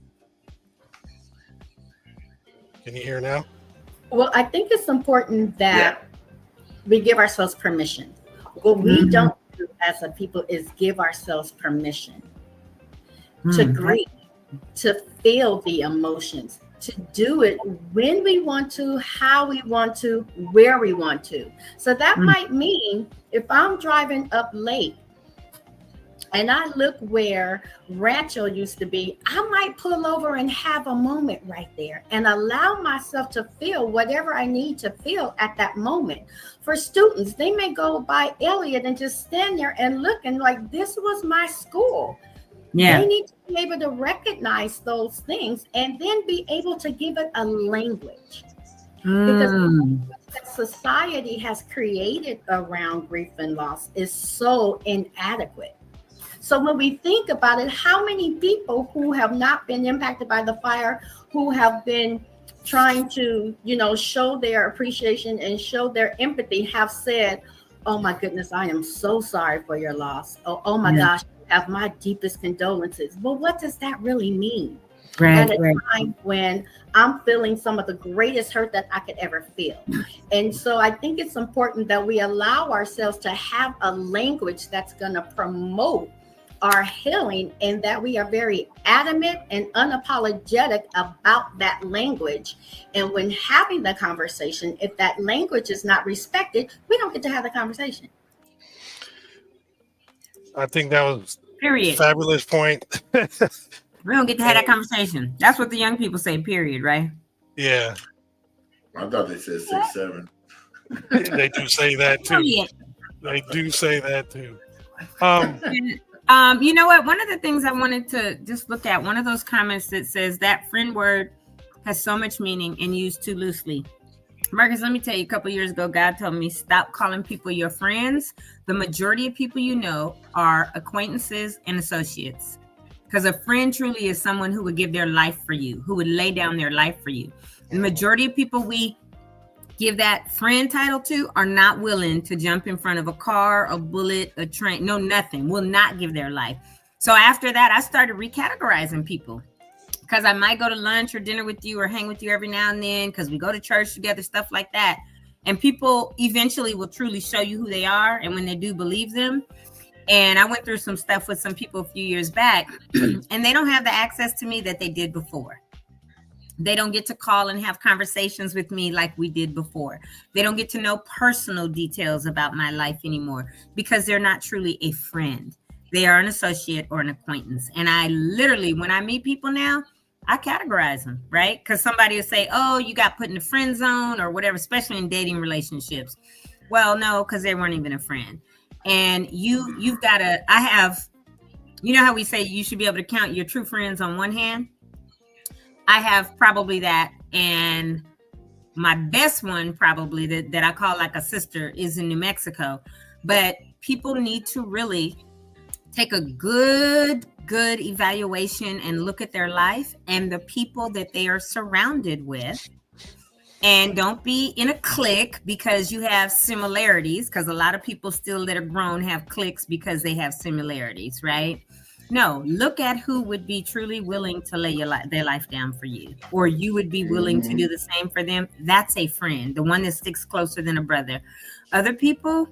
Can you hear now? Well, I think it's important that we give ourselves permission. What we don't do as a people is give ourselves permission to grieve, to feel the emotions, to do it when we want to, how we want to, where we want to. So that might mean if I'm driving up late and I look where Rancho used to be, I might pull over and have a moment right there and allow myself to feel whatever I need to feel at that moment. For students, they may go by Elliott and just stand there and look and like, this was my school. Yeah. They need to be able to recognize those things and then be able to give it a language. Because what society has created around grief and loss is so inadequate. So when we think about it, how many people who have not been impacted by the fire, who have been trying to, show their appreciation and show their empathy, have said, "Oh my goodness, I am so sorry for your loss. Oh my gosh, I have my deepest condolences." But what does that really mean? At a time when I'm feeling some of the greatest hurt that I could ever feel. And so I think it's important that we allow ourselves to have a language that's going to promote our healing, and that we are very adamant and unapologetic about that language. And when having the conversation, if that language is not respected, we don't get to have the conversation. I think that was period. Fabulous point. We don't get to have that conversation. That's what the young people say, period, right? Yeah. I thought they said 6'7". They do say that too. They do say that too. You know what? One of the things I wanted to just look at, one of those comments that says that friend word has so much meaning and used too loosely. Marcus, let me tell you, a couple of years ago, God told me, stop calling people your friends. The majority of people you know are acquaintances and associates. Because a friend truly is someone who would give their life for you, who would lay down their life for you. And the majority of people we give that friend title to are not willing to jump in front of a car, a bullet, a train, no, nothing, will not give their life. So after that, I started recategorizing people, because I might go to lunch or dinner with you or hang with you every now and then because we go to church together, stuff like that. And people eventually will truly show you who they are. And when they do, believe them. And I went through some stuff with some people a few years back, and they don't have the access to me that they did before. They don't get to call and have conversations with me like we did before. They don't get to know personal details about my life anymore because they're not truly a friend. They are an associate or an acquaintance. And I literally, when I meet people now, I categorize them, right? Because somebody will say, "Oh, you got put in the friend zone," or whatever, especially in dating relationships. Well, no, because they weren't even a friend. And you've got to, you know how we say you should be able to count your true friends on one hand? I have probably that, and my best one probably that I call like a sister is in New Mexico. But people need to really take a good evaluation and look at their life and the people that they are surrounded with. And don't be in a clique because you have similarities, because a lot of people still that are grown have cliques because they have similarities, right? No, look at who would be truly willing to lay their life down for you, or you would be willing to do the same for them. That's a friend, the one that sticks closer than a brother. Other people,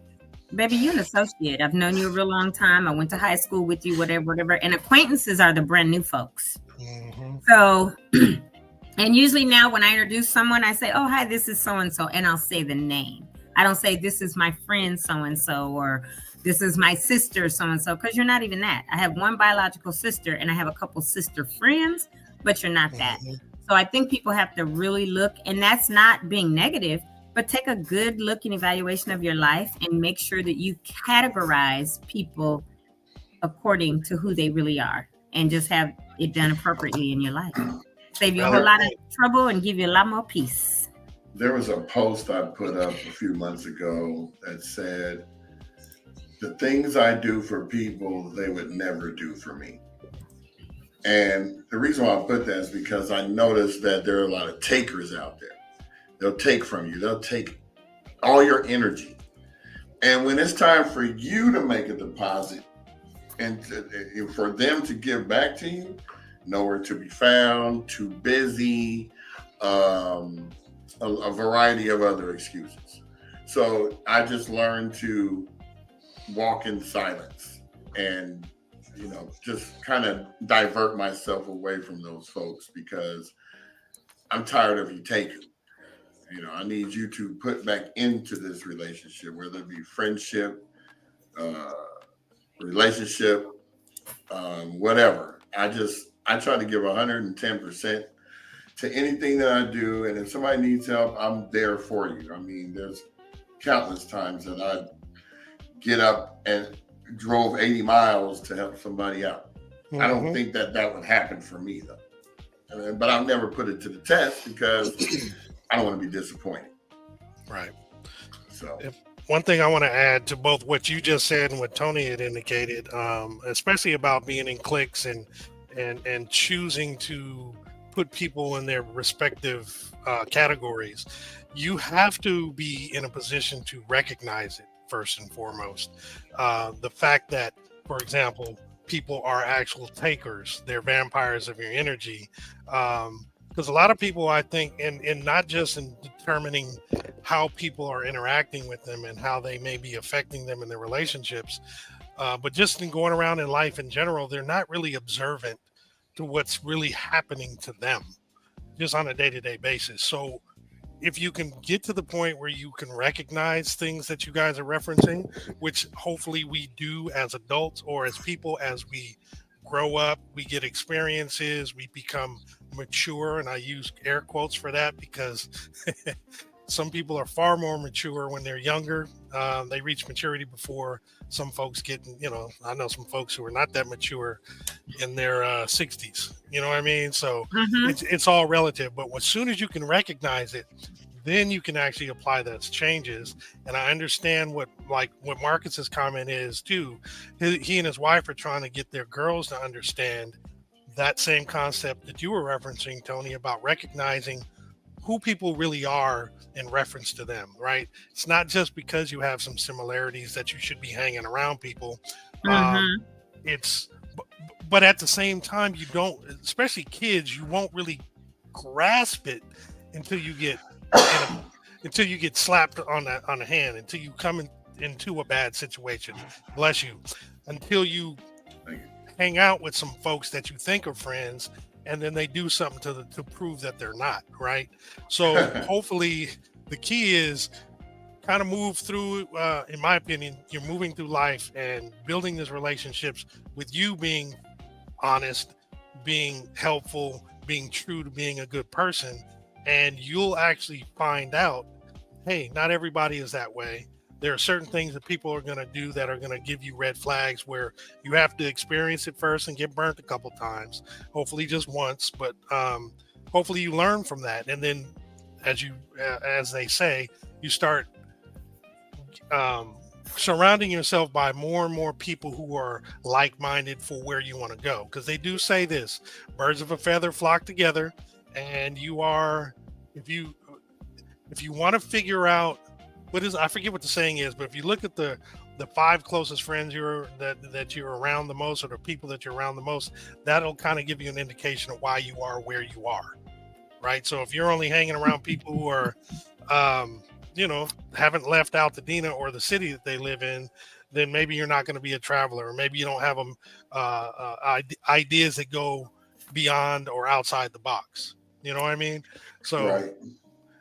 baby, you're an associate. I've known you a real long time. I went to high school with you, whatever. And acquaintances are the brand new folks. Mm-hmm. So, and usually now when I introduce someone, I say, oh, hi, this is so-and-so. And I'll say the name. I don't say this is my friend so-and-so or this is my sister so-and-so, because you're not even that. I have one biological sister and I have a couple sister friends, but you're not that. So I think people have to really look, and that's not being negative, but take a good look and evaluation of your life and make sure that you categorize people according to who they really are and just have it done appropriately in your life. Save you a whole lot of trouble and give you a lot more peace. There was a post I put up a few months ago that said, the things I do for people, they would never do for me. And the reason why I put that is because I noticed that there are a lot of takers out there. They'll take from you. They'll take all your energy. And when it's time for you to make a deposit and for them to give back to you, nowhere to be found, too busy, a variety of other excuses. So I just learned to walk in silence and, just kind of divert myself away from those folks because I'm tired of you taking. I need you to put back into this relationship, whether it be friendship, relationship, whatever. I try to give 110% to anything that I do. And if somebody needs help, I'm there for you. I mean, there's countless times that I get up and drove 80 miles to help somebody out. Mm-hmm. I don't think that would happen for me though. But I'll never put it to the test because I don't want to be disappointed. Right. So one thing I want to add to both what you just said and what Tony had indicated, especially about being in cliques and choosing to put people in their respective categories, you have to be in a position to recognize it first and foremost. The fact that, for example, people are actual takers, they're vampires of your energy. Because a lot of people, I think, and not just in determining how people are interacting with them and how they may be affecting them in their relationships, but just in going around in life in general, they're not really observant to what's really happening to them just on a day-to-day basis. So if you can get to the point where you can recognize things that you guys are referencing, which hopefully we do as adults or as people, as we grow up, we get experiences, we become mature, and I use air quotes for that because some people are far more mature when they're younger. They reach maturity before some folks get, I know some folks who are not that mature in their 60s, you know what I mean? So it's all relative, but as soon as you can recognize it, then you can actually apply those changes. And I understand what Marcus's comment is too. He and his wife are trying to get their girls to understand that same concept that you were referencing, Tony, about recognizing who people really are in reference to them, right? It's not just because you have some similarities that you should be hanging around people. But at the same time, you don't, especially kids, you won't really grasp it until you get slapped on the hand, until you come into a bad situation. Bless you. Until you hang out with some folks that you think are friends, and then they do something to prove that they're not, right? So hopefully the key is kind of move through, in my opinion, you're moving through life and building these relationships with you being honest, being helpful, being true to being a good person. And you'll actually find out, hey, not everybody is that way. There are certain things that people are going to do that are going to give you red flags where you have to experience it first and get burnt a couple times, hopefully just once, but hopefully you learn from that. And then as they say, you start surrounding yourself by more and more people who are like-minded for where you want to go. Because they do say this, birds of a feather flock together, and you are, if you want to figure out I forget what the saying is, but if you look at the 5 closest friends that you're around the most, or the people that you're around the most, that'll kind of give you an indication of why you are where you are, right? So if you're only hanging around people who are, haven't left Altadena or the city that they live in, then maybe you're not going to be a traveler, or maybe you don't have them ideas that go beyond or outside the box. You know what I mean? So, right.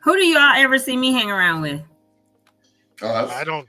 Who do y'all ever see me hang around with? I don't.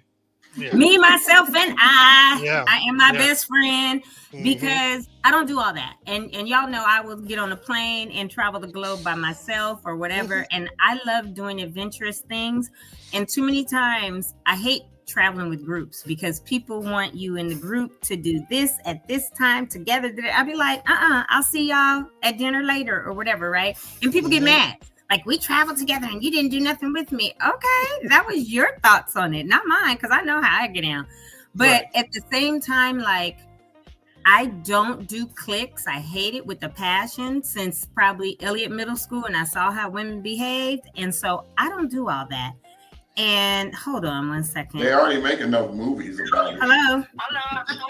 Yeah. Me, myself, and I. Yeah. I am my best friend, because I don't do all that. And y'all know I will get on a plane and travel the globe by myself or whatever. And I love doing adventurous things. And too many times I hate traveling with groups, because people want you in the group to do this at this time together. I'll be like, I'll see y'all at dinner later or whatever, right? And people get mad. Like, we traveled together and you didn't do nothing with me. Okay, that was your thoughts on it, not mine, because I know how I get down. But at the same time, like, I don't do cliques. I hate it with a passion since probably Elliott Middle School, and I saw how women behaved. And so I don't do all that. And hold on one second. They already make enough movies about it. Hello.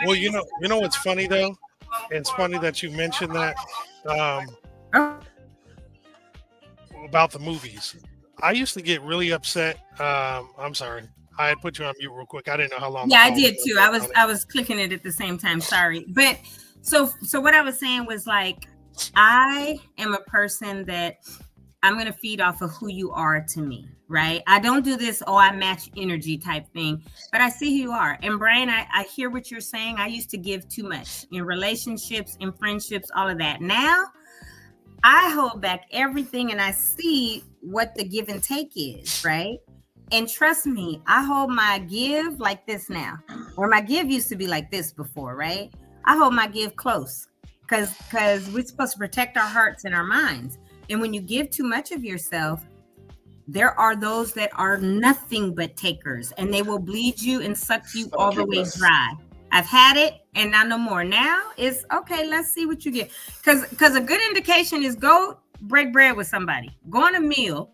Well, you know what's funny though? It's funny that you mentioned that. About the movies. I used to get really upset. I'm sorry. I had put you on mute real quick. I didn't know how long. Yeah, I did too. I was clicking it at the same time. Sorry. But so what I was saying was, like, I am a person that I'm going to feed off of who you are to me, right? I don't do this, I match energy type thing, but I see who you are. And Brian, I hear what you're saying. I used to give too much in relationships, in friendships, all of that. Now I hold back everything, and I see what the give and take is, right? And trust me, I hold my give like this now, where my give used to be like this before, right? I hold my give close, because we're supposed to protect our hearts and our minds. And when you give too much of yourself, there are those that are nothing but takers, and they will bleed you and suck you all the way dry. I've had it, and not no more. Now it's okay. Let's see what you get. Because a good indication is go break bread with somebody, go on a meal,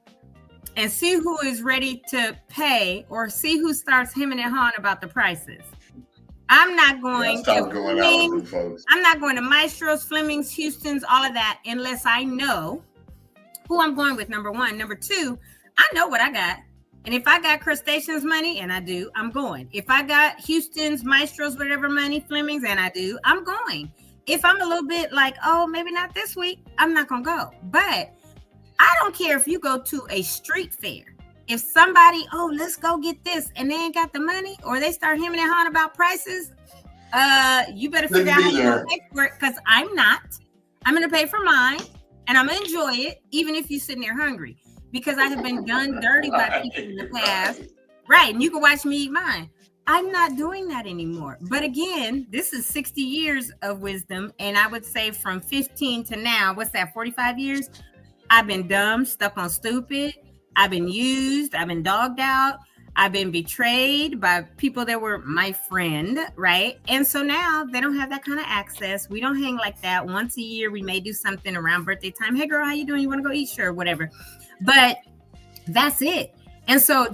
and see who is ready to pay, or see who starts hemming and hawing about the prices. I'm not going to Fleming's, I'm not going to Maestro's, Fleming's, Houston's, all of that, unless I know who I'm going with, number one. Number two, I know what I got. And if I got Crustaceans money, and I do, I'm going. If I got Houston's, Maestro's, whatever money, Fleming's, and I do, I'm going. If I'm a little bit like, maybe not this week, I'm not going to go. But I don't care if you go to a street fair. If somebody, let's go get this, and they ain't got the money, or they start hemming and hawing about prices, you better figure out how you're going to pay for it, because I'm not. I'm going to pay for mine, and I'm going to enjoy it, even if you're sitting there hungry. Because I have been done dirty by people in the past. Right. And you can watch me eat mine. I'm not doing that anymore. But again, this is 60 years of wisdom. And I would say from 15 to now, what's that, 45 years? I've been dumb, stuck on stupid. I've been used. I've been dogged out. I've been betrayed by people that were my friend. Right. And so now they don't have that kind of access. We don't hang like that. Once a year, we may do something around birthday time. Hey, girl, how you doing? You want to go eat? Sure, whatever. But that's it. And so,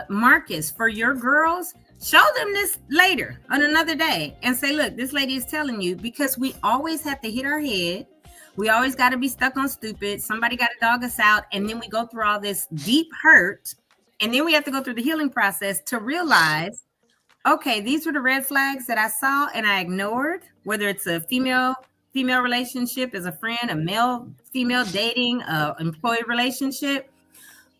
Marcus, for your girls, show them this later on another day and say, look, this lady is telling you, because we always have to hit our head. We always got to be stuck on stupid. Somebody got to dog us out. And then we go through all this deep hurt. And then we have to go through the healing process to realize, okay, these were the red flags that I saw and I ignored, whether it's a female relationship as a friend, a male-female dating, employee relationship.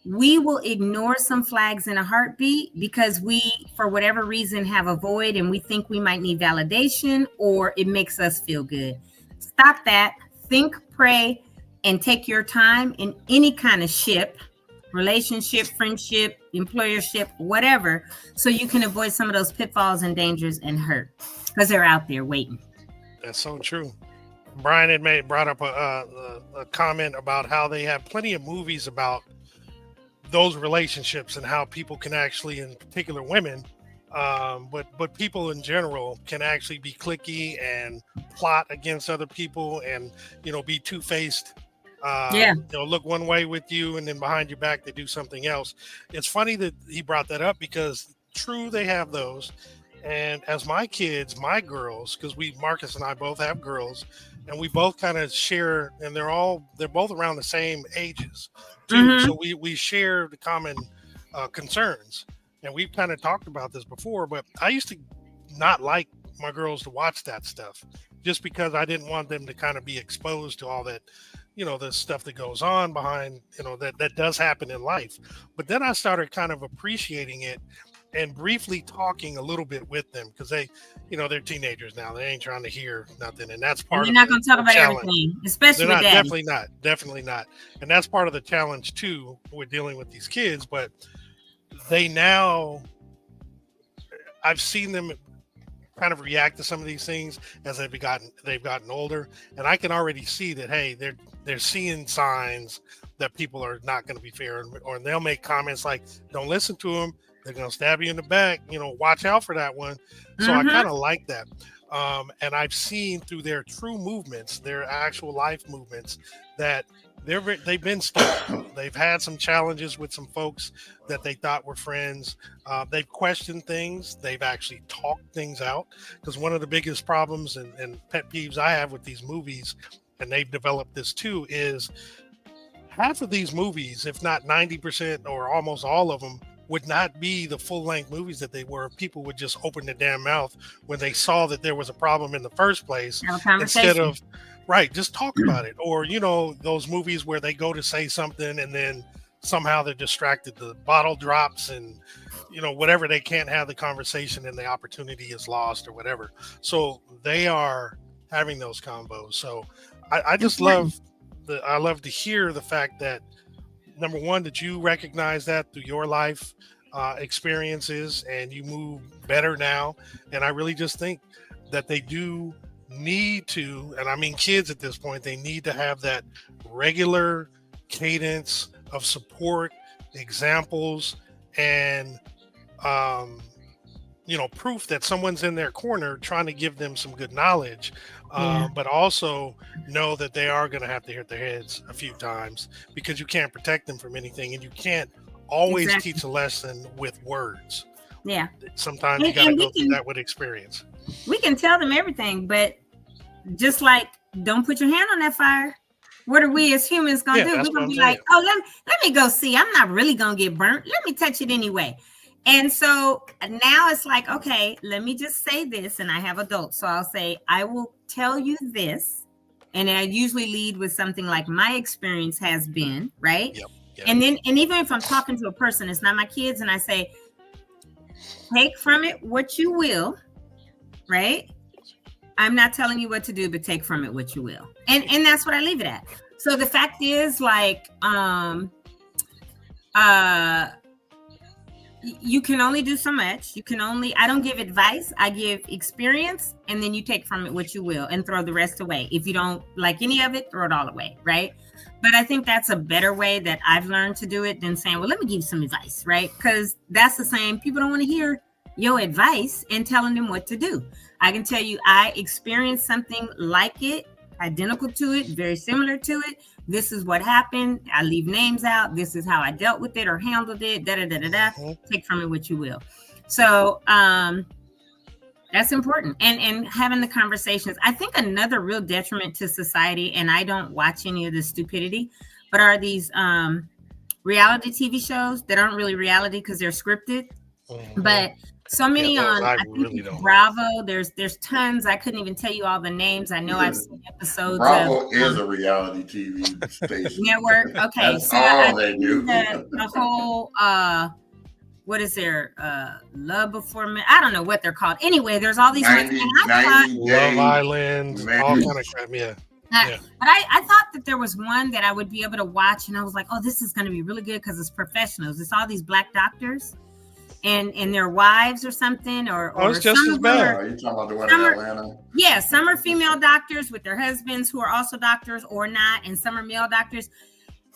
We will ignore some flags in a heartbeat because we, for whatever reason, have a void and we think we might need validation, or it makes us feel good. Stop that. Think, pray, and take your time in any kind of relationship, friendship, employership, whatever, so you can avoid some of those pitfalls and dangers and hurt, because they're out there waiting. That's so true. Brian had brought up a comment about how they have plenty of movies about those relationships and how people can actually, in particular women, but people in general can actually be cliquey and plot against other people and, be two-faced look one way with you, and then behind your back they do something else. It's funny that he brought that up because true, they have those. And as my girls, because Marcus and I both have girls, and we both kind of share, and they're both around the same ages too. Mm-hmm. So we share the common concerns, and we've kind of talked about this before. But I used to not like my girls to watch that stuff, just because I didn't want them to kind of be exposed to all that, the stuff that goes on behind, that does happen in life. But then I started kind of appreciating it and briefly talking a little bit with them, because they're teenagers now. They ain't trying to hear nothing, and that's part. And you're not going to talk about everything, especially with Daddy. Definitely not. And that's part of the challenge too. With dealing with these kids, but I've seen them kind of react to some of these things as they've gotten older, and I can already see that they're seeing signs that people are not going to be fair, or they'll make comments like, "Don't listen to them. They're going to stab you in the back. Watch out for that one." So I kind of like that. And I've seen through their true movements, their actual life movements, that they've been stuck. They've had some challenges with some folks that they thought were friends. They've questioned things. They've actually talked things out. Because one of the biggest problems and pet peeves I have with these movies, and they've developed this too, is half of these movies, if not 90% or almost all of them, would not be the full-length movies that they were. People would just open their damn mouth when they saw that there was a problem in the first place, instead of just talk about it. Or those movies where they go to say something and then somehow they're distracted, the bottle drops, and whatever, they can't have the conversation and the opportunity is lost or whatever. So they are having those combos. So I just love to hear the fact that, number one, that you recognize that through your life experiences, and you move better now. And I really just think that they do need to, and I mean kids at this point, they need to have that regular cadence of support, examples, and proof that someone's in their corner trying to give them some good knowledge, but also know that they are going to have to hit their heads a few times, because you can't protect them from anything, and you can't always teach a lesson with words. Yeah. Sometimes you got to go through that with experience. We can tell them everything, but just like, don't put your hand on that fire. What are we as humans going to do? We're going to be like, oh, let me go see. I'm not really going to get burnt. Let me touch it anyway. And so now it's like, okay, let me just say this. And I have adults. So I'll say, I will tell you this. And I usually lead with something like, my experience has been, right? Yep. And even if I'm talking to a person, it's not my kids, and I say, take from it what you will, right? I'm not telling you what to do, but take from it what you will. And that's what I leave it at. So the fact is, like, you can only do so much. I don't give advice. I give experience, and then you take from it what you will and throw the rest away. If you don't like any of it, throw it all away, right? But I think that's a better way that I've learned to do it than saying, well, let me give you some advice, right? Because that's the same. People don't want to hear your advice and telling them what to do. I can tell you, I experienced something like it, identical to it, very similar to it. This is what happened. I leave names out. This is how I dealt with it or handled it. Take from it what you will. So that's important. And having the conversations. I think another real detriment to society, and I don't watch any of the stupidity, but are these reality TV shows that aren't really reality because they're scripted. But so many on I think really Bravo. There's tons. I couldn't even tell you all the names. I know I've seen episodes. Bravo is a reality TV station. Network. Okay. That's all they do. The whole what is there? Love Before Men. I don't know what they're called. Anyway, there's all these 90, ones. Love Island, all kind of crap. Yeah. But I thought that there was one that I would be able to watch, and I was like, oh, this is going to be really good because it's professionals. It's all these black doctors and their wives or something, or it's just as bad. Are you talking about the one in Atlanta? Yeah, some are female doctors with their husbands who are also doctors or not, and some are male doctors.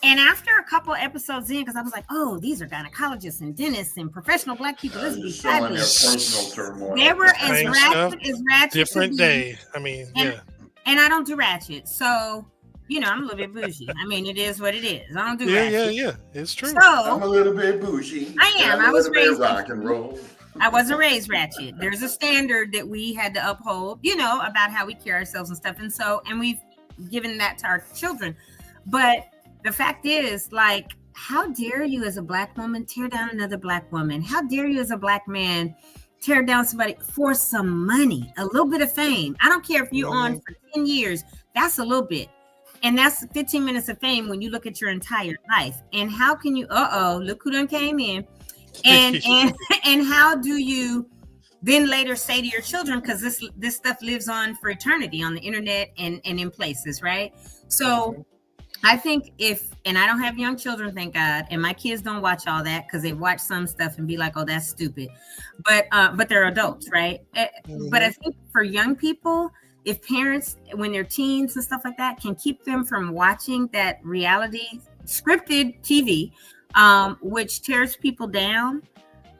And after a couple of episodes in, because I was like, oh, these are gynecologists and dentists and professional black people. This would be fabulous. They were as ratchet. Different day. I mean, and I don't do ratchet. So I'm a little bit bougie. I mean, it is what it is. I don't do Yeah. It's true. So I'm a little bit bougie. I am. I was raised raised rock and roll. I wasn't raised ratchet. There's a standard that we had to uphold, about how we carry ourselves and stuff. And we've given that to our children. But the fact is, like, how dare you as a Black woman tear down another Black woman? How dare you as a Black man tear down somebody for some money, a little bit of fame? I don't care if you're on for 10 years. That's a little bit. And that's 15 minutes of fame when you look at your entire life. And how can you, look who done came in. And how do you then later say to your children, because this stuff lives on for eternity on the internet and in places, right? So I think and I don't have young children, thank God, and my kids don't watch all that because they watch some stuff and be like, oh, that's stupid. But they're adults, right? But I think for young people, if parents, when they're teens and stuff like that, can keep them from watching that reality scripted TV, which tears people down,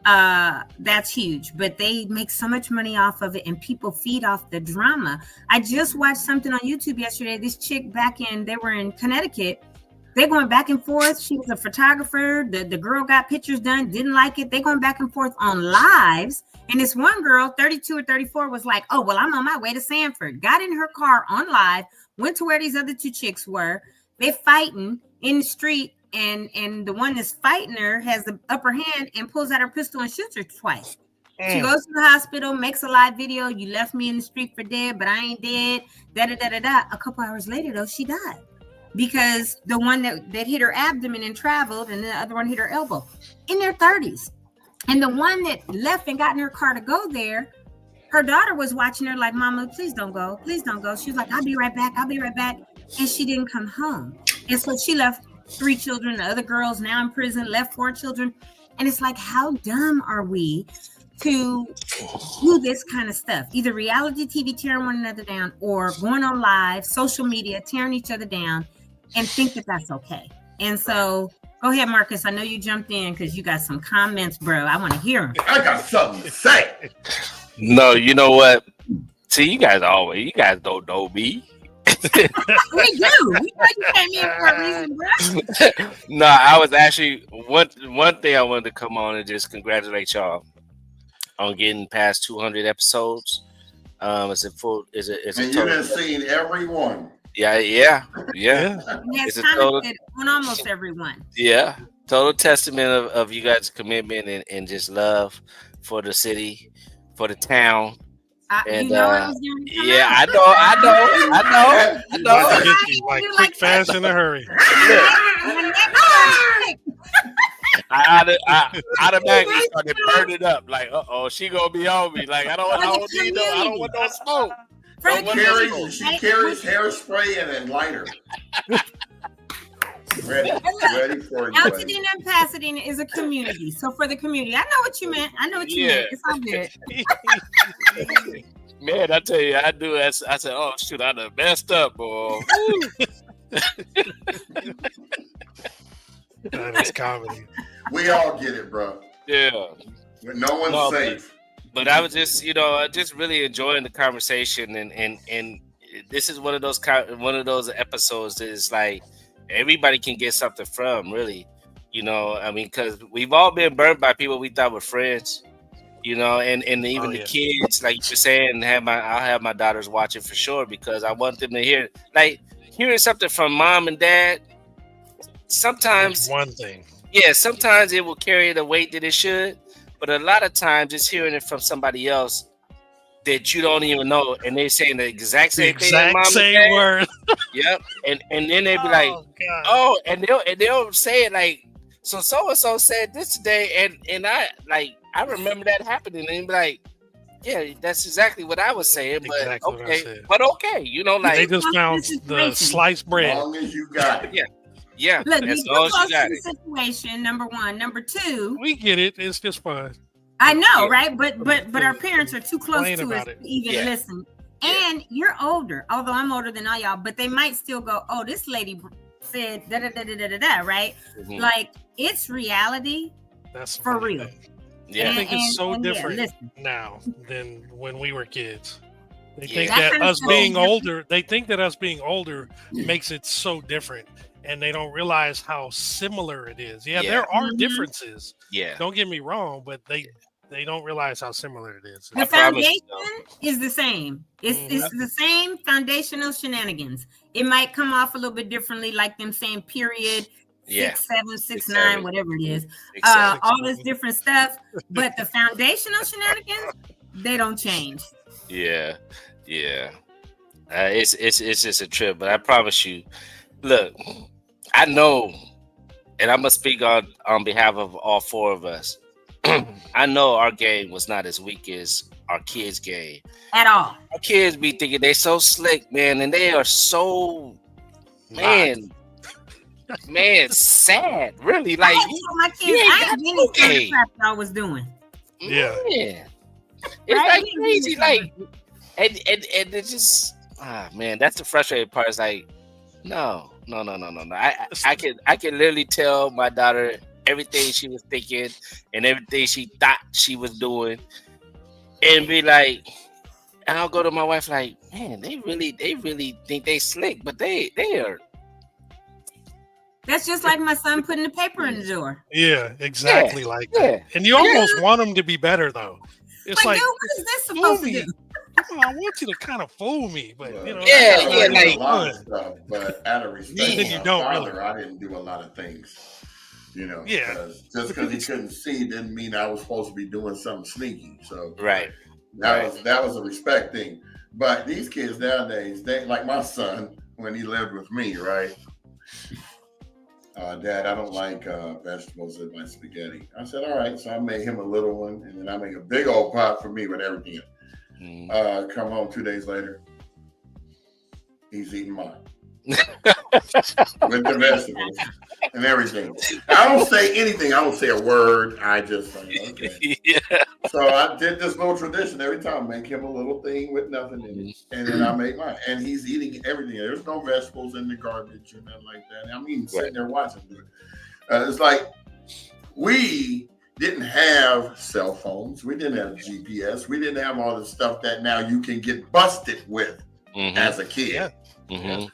that's huge. But they make so much money off of it, and people feed off the drama. I just watched something on YouTube yesterday. This chick they were in Connecticut. They're going back and forth. She was a photographer. The girl got pictures done, didn't like it. They're going back and forth on lives. And this one girl, 32 or 34, was like, oh, well, I'm on my way to Sanford. Got in her car on live, went to where these other two chicks were. They're fighting in the street. And the one that's fighting her has the upper hand and pulls out her pistol and shoots her twice. She goes to the hospital, makes a live video. You left me in the street for dead, but I ain't dead. A couple hours later, though, she died. Because the one that hit her abdomen and traveled, and the other one hit her elbow, in their 30s. And the one that left and got in her car to go there, her daughter was watching her like, Mama, please don't go. Please don't go. She was like, I'll be right back. And she didn't come home. And so she left 3 children. The other girl's now in prison, left 4 children. And it's like, how dumb are we to do this kind of stuff? Either reality TV tearing one another down, or going on live, social media, tearing each other down, and think that that's okay. And so go ahead, Marcus. I know you jumped in because you got some comments, bro. I want to hear them. I got something to say. No, you know what? See, you guys don't know me. We do. We know you came in for a reason, bro. No, I was actually one thing I wanted to come on and just congratulate y'all on getting past 200 episodes. It's a full. It's a. And you done seen every one. Yeah. It's commented on almost everyone. Yeah, total testament of you guys' commitment and just love for the city, for the town. And I know. Like quick, fast, in a hurry. I automatically started burning up. Like, she gonna be on me. Like, I don't want no smoke. She carries hairspray and a lighter. Ready for it. Altadena and Pasadena is a community. So for the community, I know what you meant. It's all good. Man, I tell you, I do. I said, oh shoot, I done messed up, boy. That is comedy. We all get it, bro. Yeah. No one's safe. But I was just, just really enjoying the conversation, and this is one of those episodes that is like everybody can get something from, really. I mean, because we've all been burned by people we thought were friends, and even the kids, like you're saying, I'll have my daughters watch it for sure, because I want them to hear, like, hearing something from mom and dad. Sometimes that's one thing. Yeah, sometimes it will carry the weight that it should, but a lot of times it's hearing it from somebody else that you don't even know, and they're saying the exact same thing. Exact same word. Yep. And then they be like, God. And they'll say it like, so and so said this today, and I remember that happening, and be like, yeah, that's exactly what I was saying, but exactly okay, like they just found the sliced bread. As long as you got it. Yeah. Look, as long as you got it. Situation, number one. Number two, we get it. It's just fun. I know, right? But our parents are too close to us to even listen. And you're older, although I'm older than all y'all, but they might still go, oh, this lady said da da da da da da, right? Mm-hmm. Like, it's reality. That's for real. Yeah, I think it's so different now than when we were kids. They think that us being older, makes it so different, and they don't realize how similar it is. Yeah, there are differences. Yeah. Don't get me wrong, but they don't realize how similar it is. The foundation is the same. It's the same foundational shenanigans. It might come off a little bit differently, like them saying period, 6, 7, 6, 9, whatever it is. All this different stuff, but the foundational shenanigans, they don't change. Yeah. It's just a trip, but I promise you, look, I know, and I'm gonna speak on behalf of all 4 of us. I know our game was not as weak as our kids' game at all. Our kids be thinking they so slick, man, and they are so sad. Really, like my kids, I didn't see the crap I was doing. Yeah, it's like crazy, like, and it's just man, that's the frustrating part. It's like, no. I can literally tell my daughter everything she was thinking and everything she thought she was doing, and be like, and I'll go to my wife like, man, they really think they slick, but they are. That's just like my son putting the paper in the door. Yeah, exactly like that. And you almost want them to be better though. It's like, dude, what is this supposed to do? I want you to kind of fool me, but you know, like a lot of stuff. But out of respect, you don't really. I didn't do a lot of things. You know, just because he couldn't see didn't mean I was supposed to be doing something sneaky. So that was a respect thing. But these kids nowadays, they like my son when he lived with me, right? Dad, I don't like vegetables in my spaghetti. I said, all right. So I made him a little one, and then I make a big old pot for me with everything. Come home 2 days later, he's eating mine with the vegetables and everything. I don't say anything. I don't say a word. I just like, okay. So I did this little tradition every time. Make him a little thing with nothing in it, and then I make mine. And he's eating everything. There's no vegetables in the garbage or nothing like that. I'm even sitting there watching it. It's like we didn't have cell phones. We didn't have GPS. We didn't have all the stuff that now you can get busted with as a kid.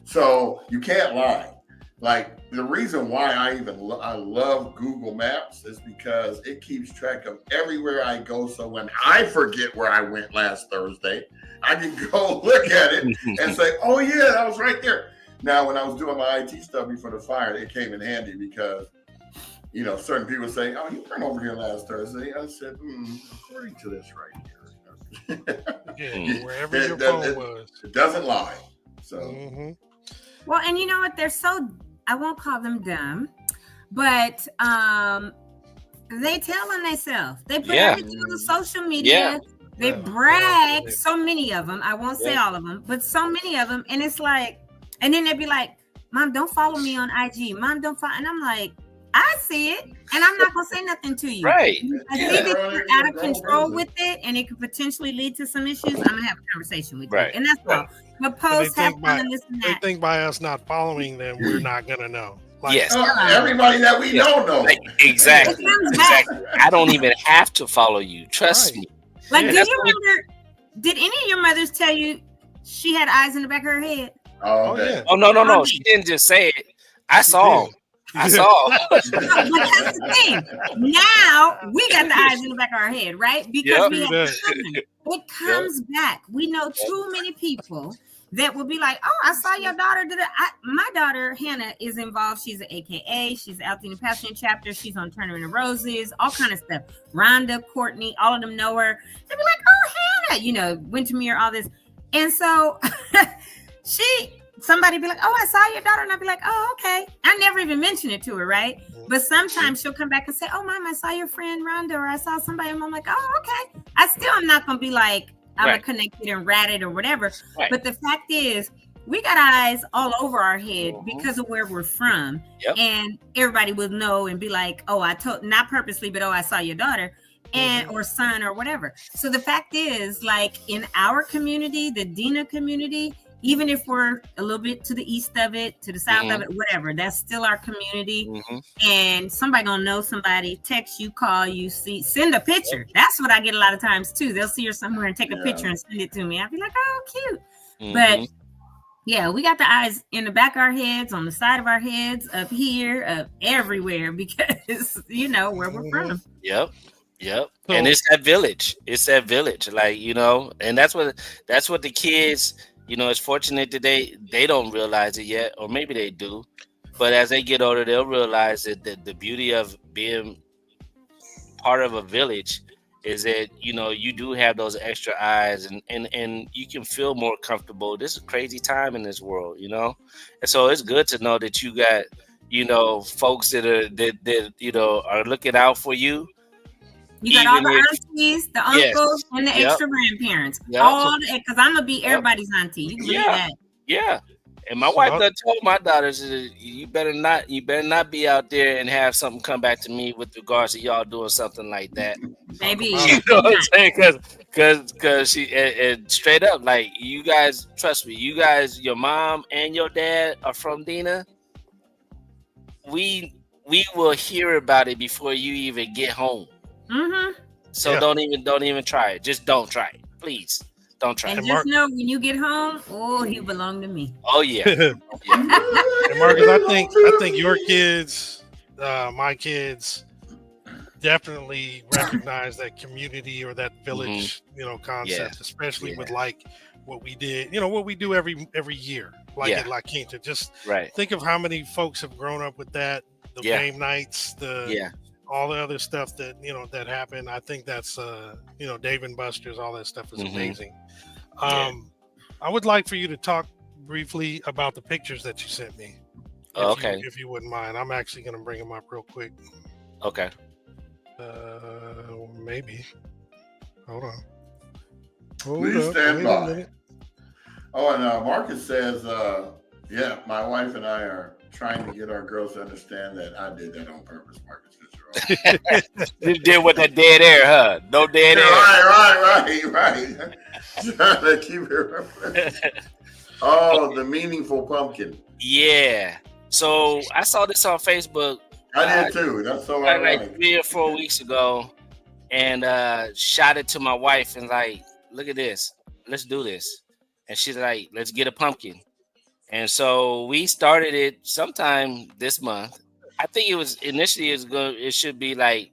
So you can't lie. Like the reason why I love Google Maps is because it keeps track of everywhere I go. So when I forget where I went last Thursday, I can go look at it and say, oh yeah, that was right there. Now, when I was doing my IT stuff before the fire, it came in handy because, you know, certain people say, oh, you weren't over here last Thursday. I said, according to this right here. Wherever your phone was. It doesn't lie. So. Well, and you know what? They're so, I won't call them dumb, but they tell on themselves. They put everything on social media. They brag, so many of them. I won't say all of them, but so many of them. And it's like, and then they'd be like, Mom, don't follow me on IG. Mom, don't follow. And I'm like, I see it, and I'm not going to say nothing to you. Right. I see that you're out of control with it, and it could potentially lead to some issues. I'm going to have a conversation with you. And that's all. But post, have fun, and this and that. They think by us not following them, we're not going to know. Like, everybody that we don't know. Like, exactly. I don't even have to follow you. Trust me. Like, do you remember, did any of your mothers tell you she had eyes in the back of her head? Oh, yeah. Oh, no. She didn't just say it. I saw them. I saw. But that's the thing. Now we got the eyes in the back of our head, right? Because we have children. It comes back. We know too many people that will be like, "Oh, I saw your daughter." My daughter Hannah is involved. She's an AKA. She's Altadena Passion Chapter. She's on Tournament of Roses. All kind of stuff. Rhonda, Courtney, all of them know her. They'll be like, "Oh, Hannah," you know, Wintermere, all this, and so somebody be like, "Oh, I saw your daughter," and I'd be like, "Oh, okay." I never even mention it to her, right? But sometimes she'll come back and say, "Oh, Mom, I saw your friend Rhonda," or "I saw somebody," and I'm like, "Oh, okay." I still am not gonna be like I'm connected and ratted or whatever. But the fact is, we got eyes all over our head because of where we're from, and everybody will know and be like, "Oh, I told," not purposely, but "Oh, I saw your daughter." And or son or whatever. So the fact is, like in our community, the Dena community, even if we're a little bit to the east of it, to the south of it, whatever, that's still our community. And somebody gonna know somebody, text you, call you, send a picture. That's what I get a lot of times too. They'll see her somewhere and take a picture and send it to me. I'll be like, oh, cute. But yeah, we got the eyes in the back of our heads, on the side of our heads, up here, everywhere, because you know where we're from. Yep. And it's that village. Like, you know, and that's what the kids, you know, it's fortunate that they don't realize it yet, or maybe they do. But as they get older, they'll realize that the beauty of being part of a village is that, you know, you do have those extra eyes and you can feel more comfortable. This is a crazy time in this world, you know? And so it's good to know that you got, you know, folks that you know, are looking out for you. You got all the aunties, the uncles, and the extra grandparents. All because I'm gonna be everybody's auntie. You can believe that. Yeah. And my wife done told my daughters, you better not be out there and have something come back to me with regards to y'all doing something like that. Maybe. You know what I'm saying? Because she and straight up, like, you guys, trust me, you guys, your mom and your dad are from Dina. We will hear about it before you even get home. So don't even try it. Just don't try it, please. Don't try. And just know when you get home, oh, he belong to me. Oh yeah. And Marcus, I think your kids, my kids, definitely recognize that community or that village, you know, concept, especially with like what we did, you know, what we do every year, like at La Quinta. Just think of how many folks have grown up with that, the game nights, all the other stuff that, you know, that happened. I think that's, you know, Dave and Buster's, all that stuff is amazing. I would like for you to talk briefly about the pictures that you sent me. If you wouldn't mind. I'm actually going to bring them up real quick. Okay. Maybe. Hold on. Please stand by. Oh, and Marcus says, my wife and I are trying to get our girls to understand that I did that on purpose, Marcus. You did with that dead air, huh? No dead air. Right. Trying to keep it. Oh, the meaningful pumpkin. Yeah. So I saw this on Facebook. I did too. That's so ironic. Like 3 or 4 weeks ago, and shot it to my wife and like, look at this. Let's do this. And she's like, let's get a pumpkin. And so we started it sometime this month. I think it was initially it should be like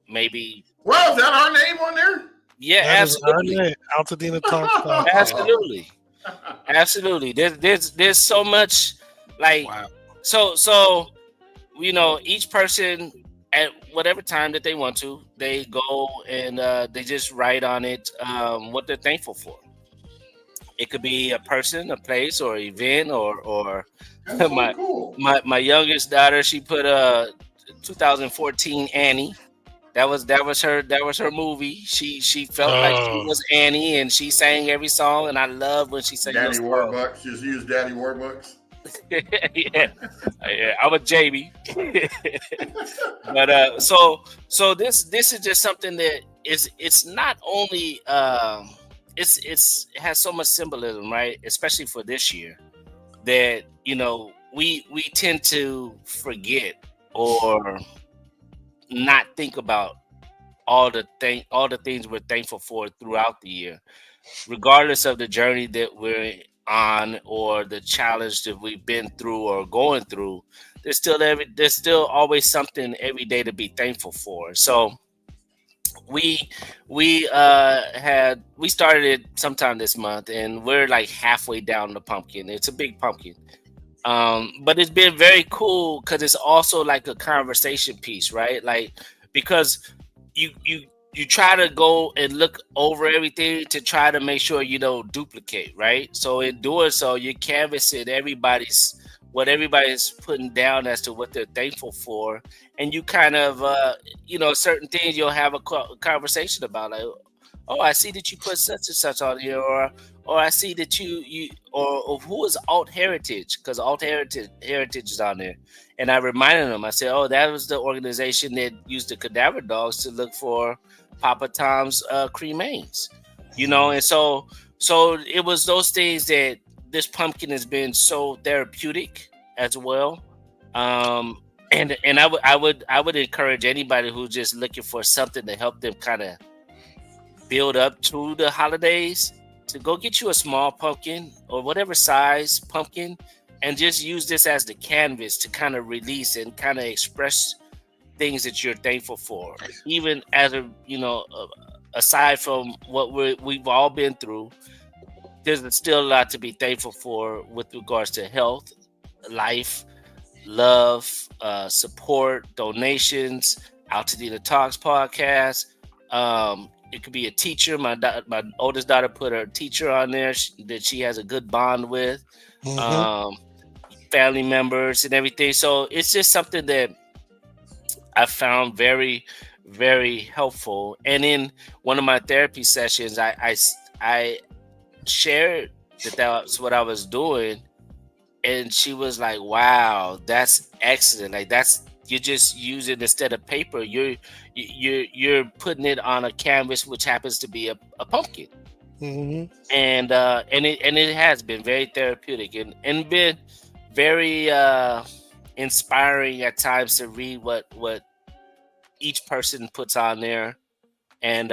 maybe. Well, is that our name on there? Yeah, absolutely. Altadena Talk. Absolutely. There's so much like so you know, each person at whatever time that they want to, they go and they just write on it what they're thankful for. It could be a person, a place, or event, or my youngest daughter. She put 2014 Annie. That was her movie. She felt like she was Annie, and she sang every song. And I love when she sang. Daddy Warbucks. Just use Daddy Warbucks. yeah, I'm a Jamie. But so this is just something that it's not only it has so much symbolism, right? Especially for this year, that, you know, we tend to forget or not think about all the things we're thankful for throughout the year, regardless of the journey that we're on or the challenge that we've been through or going through. There's still always something every day to be thankful for. So we started it sometime this month, and we're like halfway down the pumpkin. It's a big pumpkin. But it's been very cool because it's also like a conversation piece, right? Like, because you try to go and look over everything to try to make sure you don't duplicate, right? So in doing so, you're canvassing what everybody's putting down as to what they're thankful for, and you kind of certain things you'll have a conversation about, like, oh, I see that you put such and such on here, or I see that you or who is Alt Heritage, because Alt Heritage is on there. And I reminded them, I said, oh, that was the organization that used the cadaver dogs to look for Papa Tom's cremains, you know. And so it was those things that this pumpkin has been so therapeutic as well. And I would encourage anybody who's just looking for something to help them kind of build up to the holidays to go get you a small pumpkin or whatever size pumpkin, and just use this as the canvas to kind of release and kind of express things that you're thankful for. Even as aside from what we've all been through, there's still a lot to be thankful for with regards to health, life, love, support, donations, Altadena Talks podcast. It could be a teacher. My oldest daughter put her teacher on there that she has a good bond with, family members and everything. So it's just something that I found very, very helpful. And in one of my therapy sessions, I shared that that's what I was doing, and she was like, "Wow, that's excellent! Like you're just using, instead of paper, you're putting it on a canvas, which happens to be a pumpkin." And it has been very therapeutic and been very inspiring at times to read what each person puts on there. And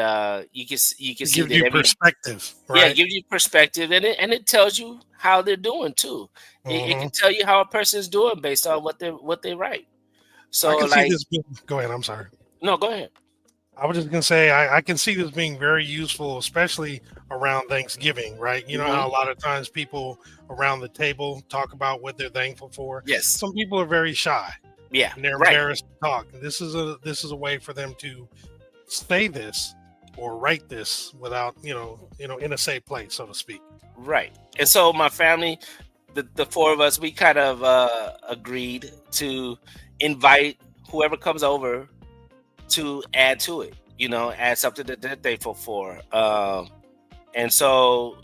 you can see give you perspective, right? Yeah, it gives you perspective, and it tells you how they're doing too. It can tell you how a person's doing based on what they write. So I can see this go ahead. I'm sorry. No, go ahead. I was just gonna say I can see this being very useful, especially around Thanksgiving, right? You know how a lot of times people around the table talk about what they're thankful for. Yes. Some people are very shy. Yeah. And they're embarrassed to talk. This is a way for them to say this or write this without in a safe place, so to speak. Right. And so my family, the four of us, we kind of agreed to invite whoever comes over to add to it, add something that they're thankful for. And so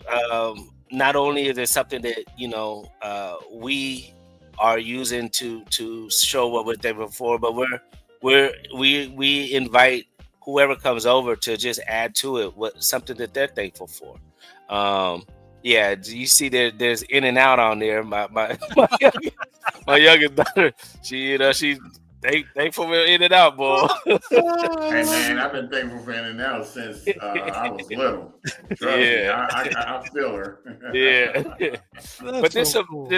not only is it something that we are using to show what we're thankful for, but we invite whoever comes over to just add to it something that they're thankful for. Yeah, you see there's in and out on there. My youngest daughter, she's thankful for In and Out, boy. Hey man, I've been thankful for In and Out since I was little. Trust me, I feel her. Yeah. But there's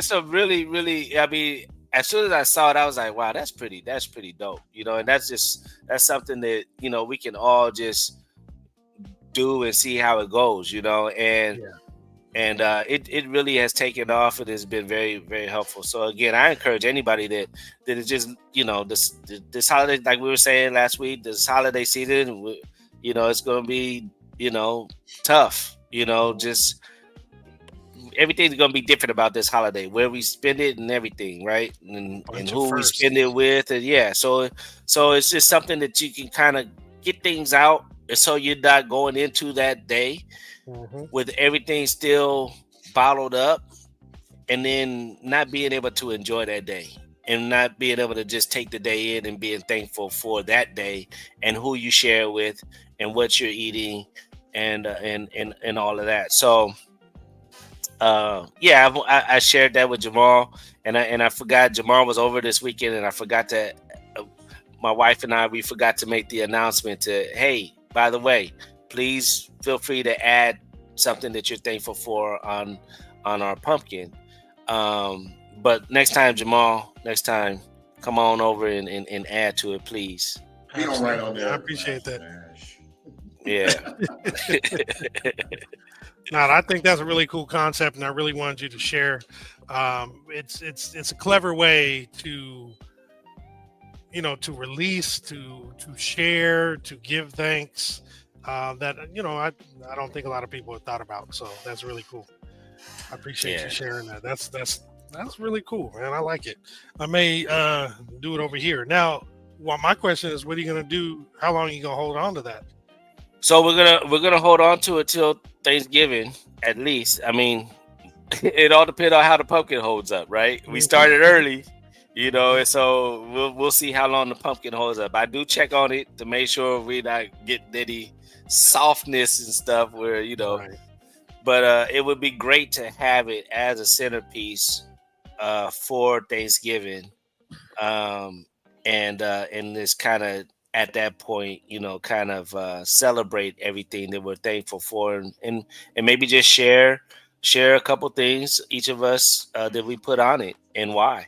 some really, really, I mean, as soon as I saw it, I was like, wow, that's pretty dope. And that's something that, we can all just do and see how it goes, and it really has taken off. It has been very, very helpful. So again, I encourage anybody that is just, this holiday, like we were saying last week, this holiday season, it's going to be, tough, just everything's going to be different about this holiday, where we spend it and everything, right? And who we spend it with. And yeah, so it's just something that you can kind of get things out. And so you're not going into that day with everything still bottled up, and then not being able to enjoy that day, and not being able to just take the day in and being thankful for that day and who you share with and what you're eating and all of that. So I shared that with Jamal, and I forgot Jamal was over this weekend, and I forgot to my wife and we forgot to make the announcement to, hey, by the way, please feel free to add something that you're thankful for on our pumpkin. But next time, Jamal, come on over and add to it, please. You don't write on there. I appreciate that. Yeah. No, I think that's a really cool concept, and I really wanted you to share. It's a clever way to release, to share, to give thanks. That I don't think a lot of people have thought about. So that's really cool. I appreciate you sharing that. That's really cool, man. I like it. I may do it over here now. Well, my question is, what are you gonna do? How long are you gonna hold on to that? So we're gonna hold on to it till Thanksgiving, at least. I mean, it all depends on how the pumpkin holds up, right? We started early, and so we'll see how long the pumpkin holds up. I do check on it to make sure we not getting any softness and stuff where Right. But it would be great to have it as a centerpiece for Thanksgiving, and this kind of at that point, kind of celebrate everything that we're thankful for, and maybe just share a couple things each of us that we put on it and why.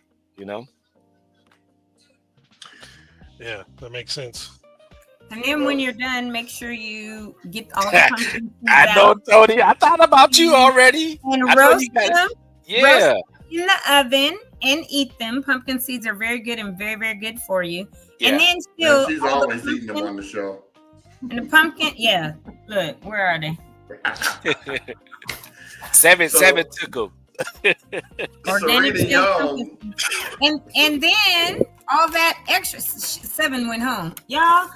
Yeah, that makes sense. And then when you're done, make sure you get all the pumpkin seeds I know, out Tony. I thought about you already. and I know roast you guys- them. Yeah. Roast in the oven and eat them. Pumpkin seeds are very good and very, very good for you. Yeah. And then And still, she's all the always eating them pumpkin- on the show. and the pumpkin, yeah. Look, where are they? Seven So- took them. Organic Serena still Young. and then all that extra 7 went home. Y'all,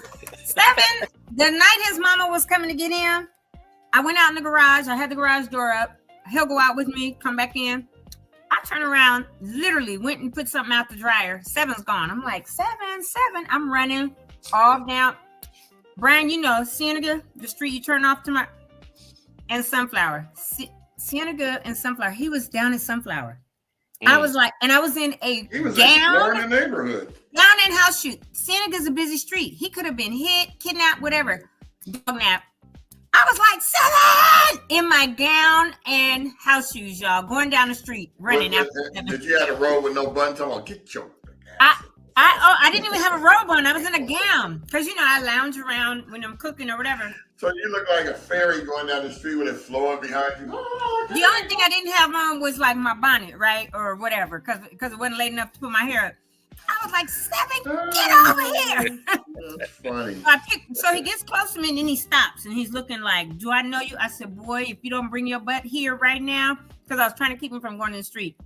7, the night his mama was coming to get him, I went out in the garage. I had the garage door up. He'll go out with me, come back in. I turn around, literally went and put something out the dryer. 7's gone. I'm like, 7. I'm running all down. Brian, Cienega, the street you turn off to my, and Sunflower. Cienega and Sunflower. He was down in Sunflower. I was like, and I was in a He was gown, exploring the neighborhood. down in house shoot. Cienega's a busy street. He could have been hit, kidnapped, whatever. Dog nap. I was like, 7 in my gown and house shoes, y'all, going down the street, running after 7. Did you have a robe with no buttons? I'm like, get your. I didn't even have a robe on. I was in a gown because I lounge around when I'm cooking or whatever. So you look like a fairy going down the street with it flowing behind you. The only thing I didn't have on was like my bonnet, right, or whatever, because it wasn't late enough to put my hair up. I was like, 7, get over here. That's funny. So he gets close to me and then he stops and he's looking like, do I know you? I said, boy, if you don't bring your butt here right now, because I was trying to keep him from going to the street.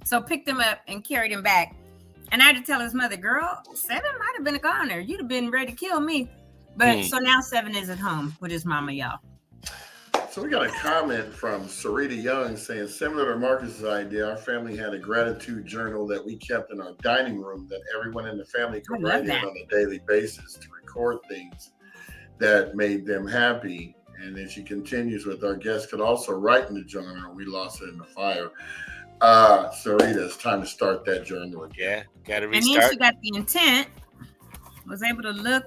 So picked him up and carried him back. And I had to tell his mother, girl, 7 might have been a goner. You'd have been ready to kill me. But so now 7 is at home with his mama, y'all. So we got a comment from Serena Young saying, similar to Marcus's idea, our family had a gratitude journal that we kept in our dining room that everyone in the family could write in on a daily basis to record things that made them happy. And then she continues with, our guests could also write in the journal. We lost it in the fire. Serena, it's time to start that journal again. Yeah, got to And restart. then she got the intent, was able to look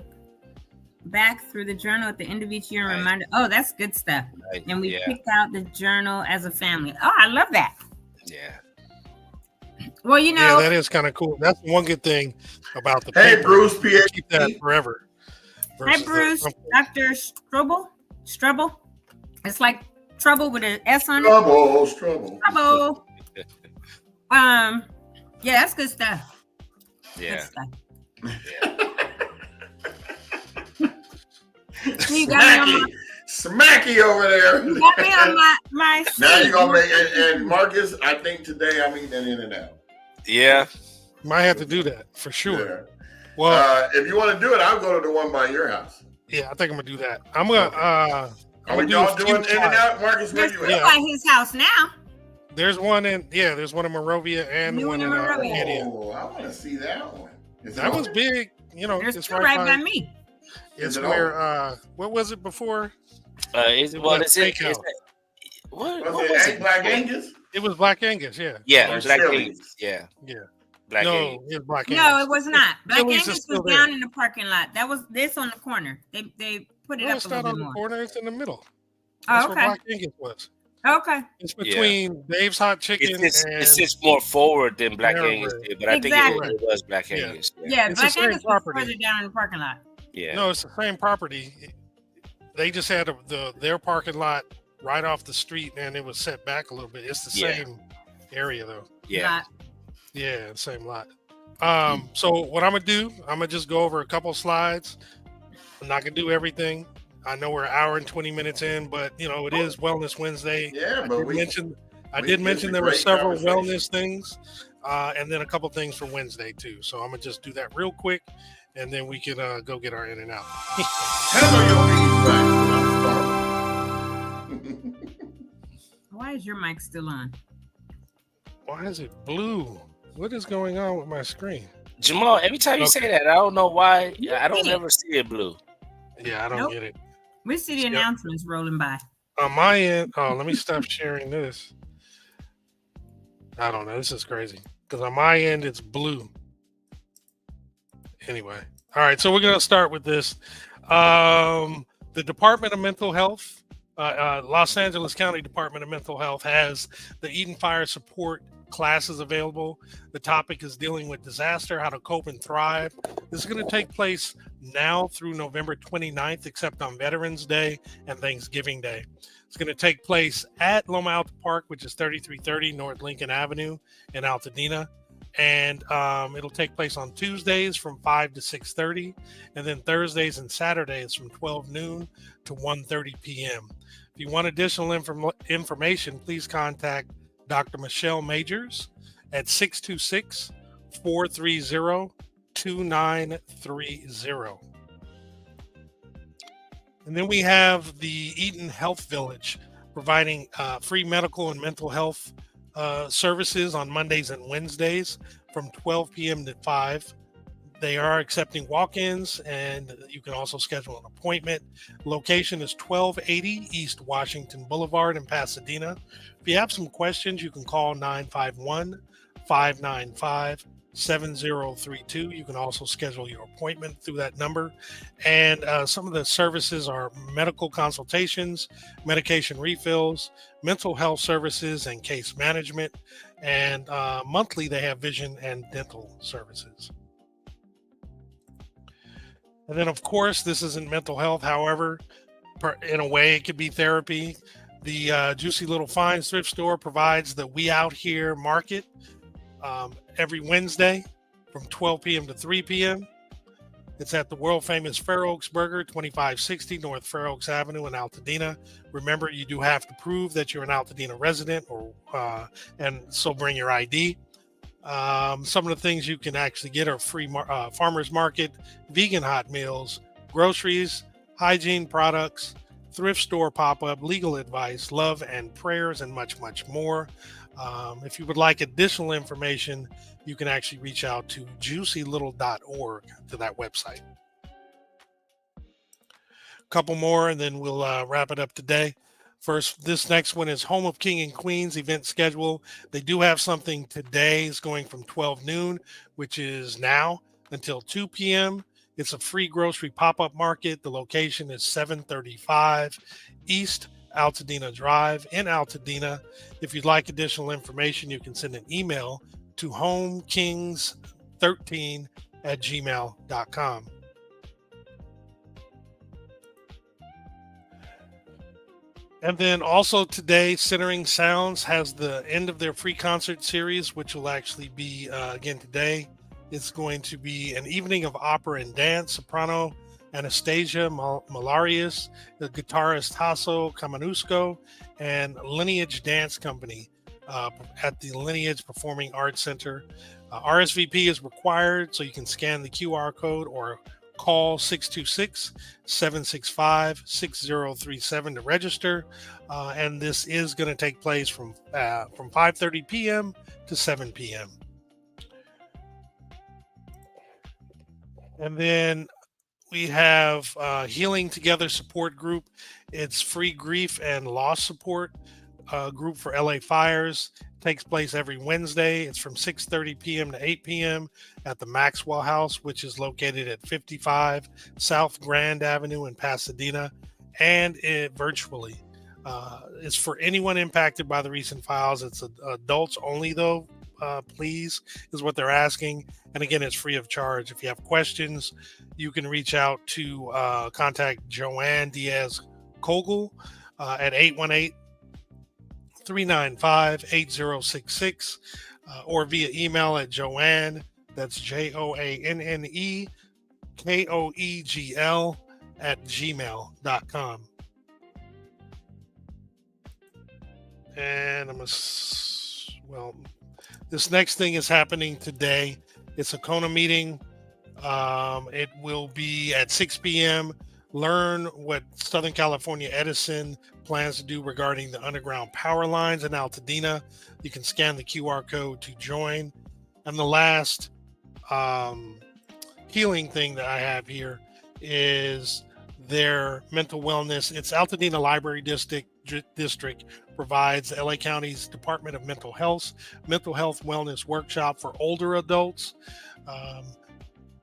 back through the journal at the end of each year and remind, oh, that's good stuff. Right. And we Yeah. picked out the journal as a family. Oh, I love that. Yeah. Well, Yeah, that is kind of cool. That's one good thing about the Hey, paper. Bruce, Keep that forever. Hi, Bruce. Dr. Strubble. It's like trouble with an S on it. Trouble. Trouble. Yeah, that's good stuff. Yeah. Good stuff. You got me on Smacky over there. You got me on my Now seat. you're gonna make it, and Marcus, I think today I'm eating an In-N-Out. Yeah. Might have to do that for sure. Yeah. Well, If you want to do it, I'll go to the one by your house. yeah, I think I'm gonna do that. I'm gonna. Are I'm we gonna do all a few doing slides. In-N-Out? Marcus, where There's you two at? Yeah. by his house now. There's one in Monrovia and New one one in in Monrovia. Arcadia. Oh, I want to see that one. Is That it one's on? big. You know, There's it's two right by by. me. It's Is it where. What was it before? Is it What, what is it? steakhouse? What Was was it it? Black Angus? It was Black Angus. Yeah. Yeah, Or Black Chili's? Angus. Yeah. Yeah. Black No, Angus. it was Black No, Angus. it was not. Black Chili's is Angus still was there. down in the parking lot. That was this on the corner. They put it No, up it's a not little on bit the more. corner. It's in the middle. Oh, That's where okay. Black Angus was. Okay. It's between Dave's Hot Chicken It and sits more forward than Black Narrow Angus Bread. did, but I think Exactly. it was Black Yeah. Angus. Yeah, It's the Black same Angus was property. further down in the parking lot. Yeah. No, it's the same property. They just had their parking lot right off the street, and it was set back a little bit. It's the Yeah. same area though. Yeah. Lot. Yeah, same lot. So what I'm gonna do, I'm gonna just go over a couple slides. I'm not gonna do everything. I know we're an hour and 20 minutes in, but it is Wellness Wednesday. Yeah, I but did we mention it's a there were great several conversation. wellness things, and then a couple things for Wednesday too. So I'm gonna just do that real quick, and then we can go get our in and out. handle your beeswax. I'm starving. Why is your mic still on? Why is it blue? What is going on with my screen? Jamal, every time you Okay. say that, I don't know why. I don't see it. ever see it blue. Yeah, I don't Nope. get it. We see the Yep. announcements rolling by. On my end, let me stop sharing this. I don't know. This is crazy because on my end it's blue. Anyway, all right. So we're gonna start with this. The Department of Mental Health, Los Angeles County Department of Mental Health has the Eden Fire Support classes available. The topic is dealing with disaster, how to cope and thrive. This is going to take place now through November 29th, except on Veterans Day and Thanksgiving Day. It's going to take place at Loma Alta Park, which is 3330 North Lincoln Avenue in Altadena. And it'll take place on Tuesdays from 5 to 6:30, and then Thursdays and Saturdays from 12 noon to 1:30 p.m. If you want additional information, please contact Dr. Michelle Majors at 626-430-2930. And then we have the Eden Health Village providing free medical and mental health services on Mondays and Wednesdays from 12 p.m. to 5. They are accepting walk-ins, and you can also schedule an appointment. Location is 1280 East Washington Boulevard in Pasadena. If you have some questions, you can call 951-595-7032. You can also schedule your appointment through that number. And some of the services are medical consultations, medication refills, mental health services, and case management. And monthly, they have vision and dental services. And then, of course, this isn't mental health. However, in a way, it could be therapy. The Juicy Little Finds thrift store provides the We Out Here market every Wednesday from 12 p.m. to 3 p.m. It's at the world famous Fair Oaks Burger, 2560 North Fair Oaks Avenue in Altadena. Remember, you do have to prove that you're an Altadena resident, and so bring your ID. Some of the things you can actually get are free farmers market, vegan hot meals, groceries, hygiene products, thrift store pop-up, legal advice, love and prayers, and much, much more. If you would like additional information, you can actually reach out to juicylittle.org to that website. A couple more, and then we'll wrap it up today. First, this next one is Home of King and Queens event schedule. They do have something today. It's going from 12 noon, which is now, until 2 p.m. It's a free grocery pop-up market. The location is 735 East Altadena Drive in Altadena. If you'd like additional information, you can send an email to homekings13@gmail.com. And then also today, Centering Sounds has the end of their free concert series, which will actually be, again, today. It's going to be an evening of opera and dance. Soprano Anastasia Malarius, the guitarist Tasso Kamanusko, and Lineage Dance Company at the Lineage Performing Arts Center. RSVP is required, so you can scan the QR code or call 626-765-6037 to register. And this is going to take place from 5:30 p.m. to 7 p.m. And then we have Healing Together Support Group. It's free grief and loss support group for LA fires. It takes place every Wednesday. It's from 6:30 p.m. to 8 p.m. at the Maxwell House, which is located at 55 South Grand Avenue in Pasadena, and virtually. It's for anyone impacted by the recent fires. It's adults only, though. Please, is what they're asking. And again, it's free of charge. If you have questions, you can reach out to contact Joanne Diaz Kogel at 818-395-8066 or via email at Joanne, that's JoanneKoegel @gmail.com. And this next thing is happening today. It's a Kona meeting. It will be at 6 p.m. Learn what Southern California Edison plans to do regarding the underground power lines in Altadena. You can scan the QR code to join. And the last healing thing that I have here is their mental wellness. It's Altadena Library District provides LA County's Department of Mental Health wellness workshop for older adults.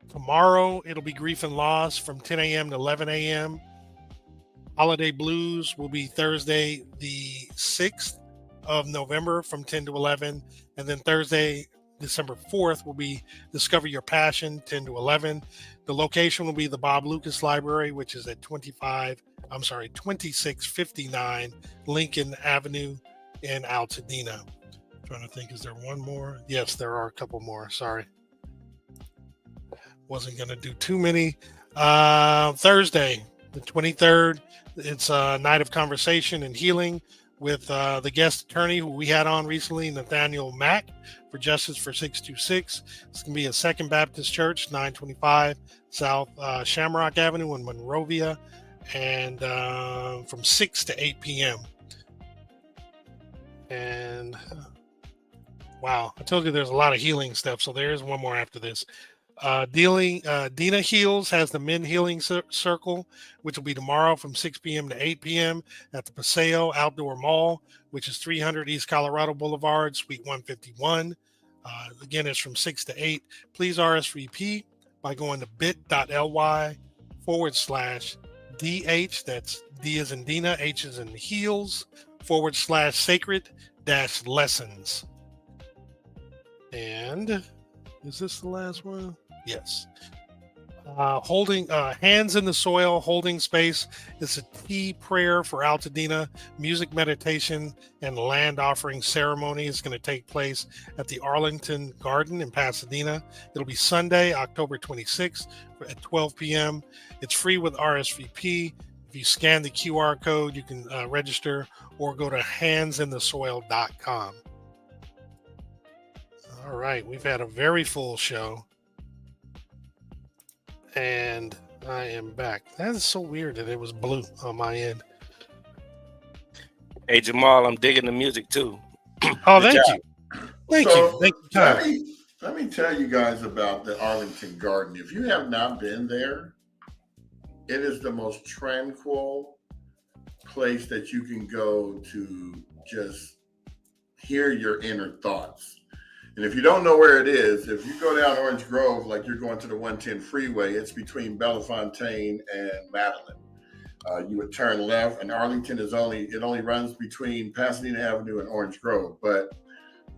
Tomorrow it'll be grief and loss from 10 a.m. to 11 a.m. Holiday blues will be Thursday, the 6th of November from 10 to 11. And then Thursday, December 4th will be Discover Your Passion, 10 to 11. The location will be the Bob Lucas Library, which is at 2659 Lincoln Avenue in Altadena. Trying to think, is there one more? Yes, there are a couple more. Sorry. Wasn't going to do too many. Thursday, the 23rd, it's a night of conversation and healing with the guest attorney who we had on recently, Nathaniel Mack, for Justice for 626. It's going to be at Second Baptist Church, 925 South Shamrock Avenue in Monrovia, and from 6 to 8 p.m. And wow, I told you there's a lot of healing stuff, so there is one more after this. Dina Heals has the Men Healing Circle, which will be tomorrow from 6 p.m. to 8 p.m. at the Paseo Outdoor Mall, which is 300 East Colorado Boulevard, Suite 151. Again, it's from 6 to 8. Please RSVP by going to bit.ly/DH, that's D as in Dina, H as in Heels, /sacred-lessons. And is this the last one? Yes. Holding Hands in the Soil, Holding Space is a tea prayer for Altadena. Music, meditation, and land offering ceremony is going to take place at the Arlington Garden in Pasadena. It'll be Sunday, October 26th at 12 p.m. It's free with RSVP. If you scan the QR code, you can register or go to handsinthesoil.com. All right, we've had a very full show. And I am back. That is so weird that it was blue on my end. Hey, Jamal, I'm digging the music too. Oh, thank you. Thank you. Let me tell you guys about the Arlington Garden. If you have not been there, it is the most tranquil place that you can go to just hear your inner thoughts. And if you don't know where it is, if you go down Orange Grove, like you're going to the 110 freeway, it's between Bellefontaine and Madeline. You would turn left, and Arlington only runs between Pasadena Avenue and Orange Grove. But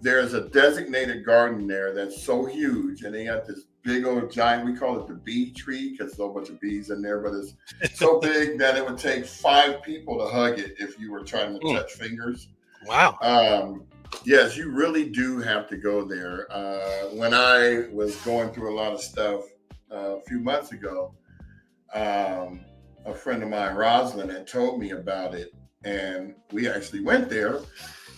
there's a designated garden there that's so huge, and they got this big old giant, we call it the bee tree because there's a whole bunch of bees in there, but it's so big that it would take 5 people to hug it if you were trying to touch fingers. Wow. Yes, you really do have to go there. When I was going through a lot of stuff a few months ago, a friend of mine, Rosalind, had told me about it, and we actually went there,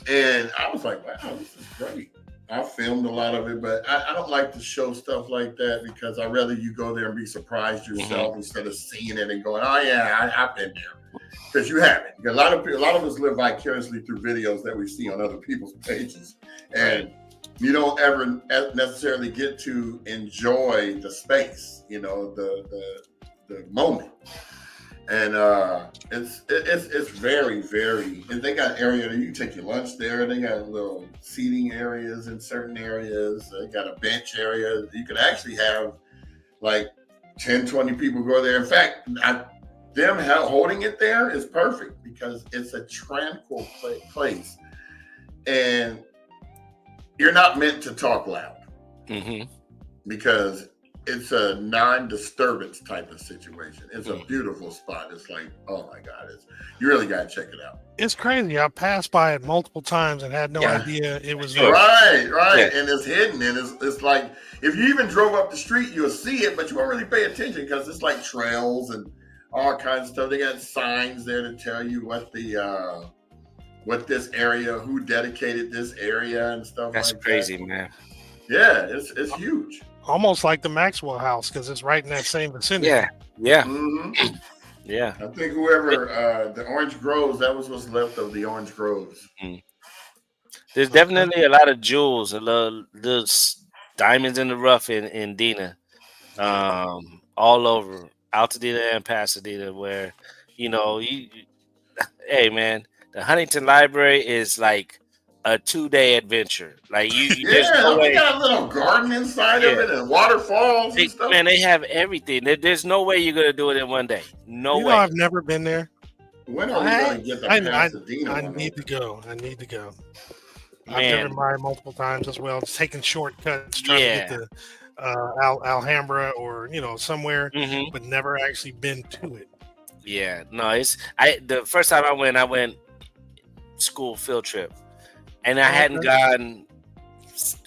and I was like, wow, this is great. I filmed a lot of it, but I don't like to show stuff like that because I'd rather you go there and be surprised yourself instead of seeing it and going, oh yeah, I've been there. Because you haven't. A lot of us live vicariously through videos that we see on other people's pages, and you don't ever necessarily get to enjoy the space, the moment. And it's very, very. And they got area that you can take your lunch there. They got little seating areas in certain areas. They got a bench area. You can actually have like 10, 20 people go there. In fact, them holding it there is perfect because it's a tranquil place, and you're not meant to talk loud because it's a non-disturbance type of situation. It's a beautiful spot. It's like, oh my God, you really got to check it out. It's crazy. I passed by it multiple times and had no idea it was there. Right. Yeah. And it's hidden, and it's like if you even drove up the street, you'll see it, but you won't really pay attention because it's like trails and all kinds of stuff. They got signs there to tell you what this area, who dedicated this area and stuff. That's like crazy, that. Man. Yeah, it's huge. Almost like the Maxwell House because it's right in that same vicinity. Yeah. Mm-hmm. Yeah. I think whoever the Orange Groves, that was what's left of the Orange Groves. There's definitely a lot of jewels, a lot of diamonds in the rough in Dina, all over. Altadena and Pasadena, where hey man, the Huntington Library is like a 2-day adventure. Like there's no they way. got a little garden inside of it and waterfalls and stuff. Man, they have everything. There's no way you're gonna do it in one day. No way. I've never been there. When are we going to get the Pasadena? I need to go. I need to go. Man. I've driven by multiple times as well, just taking shortcuts, trying to get to Alhambra or somewhere, but never actually been to it. Yeah, no, the first time I went school field trip, and I hadn't gone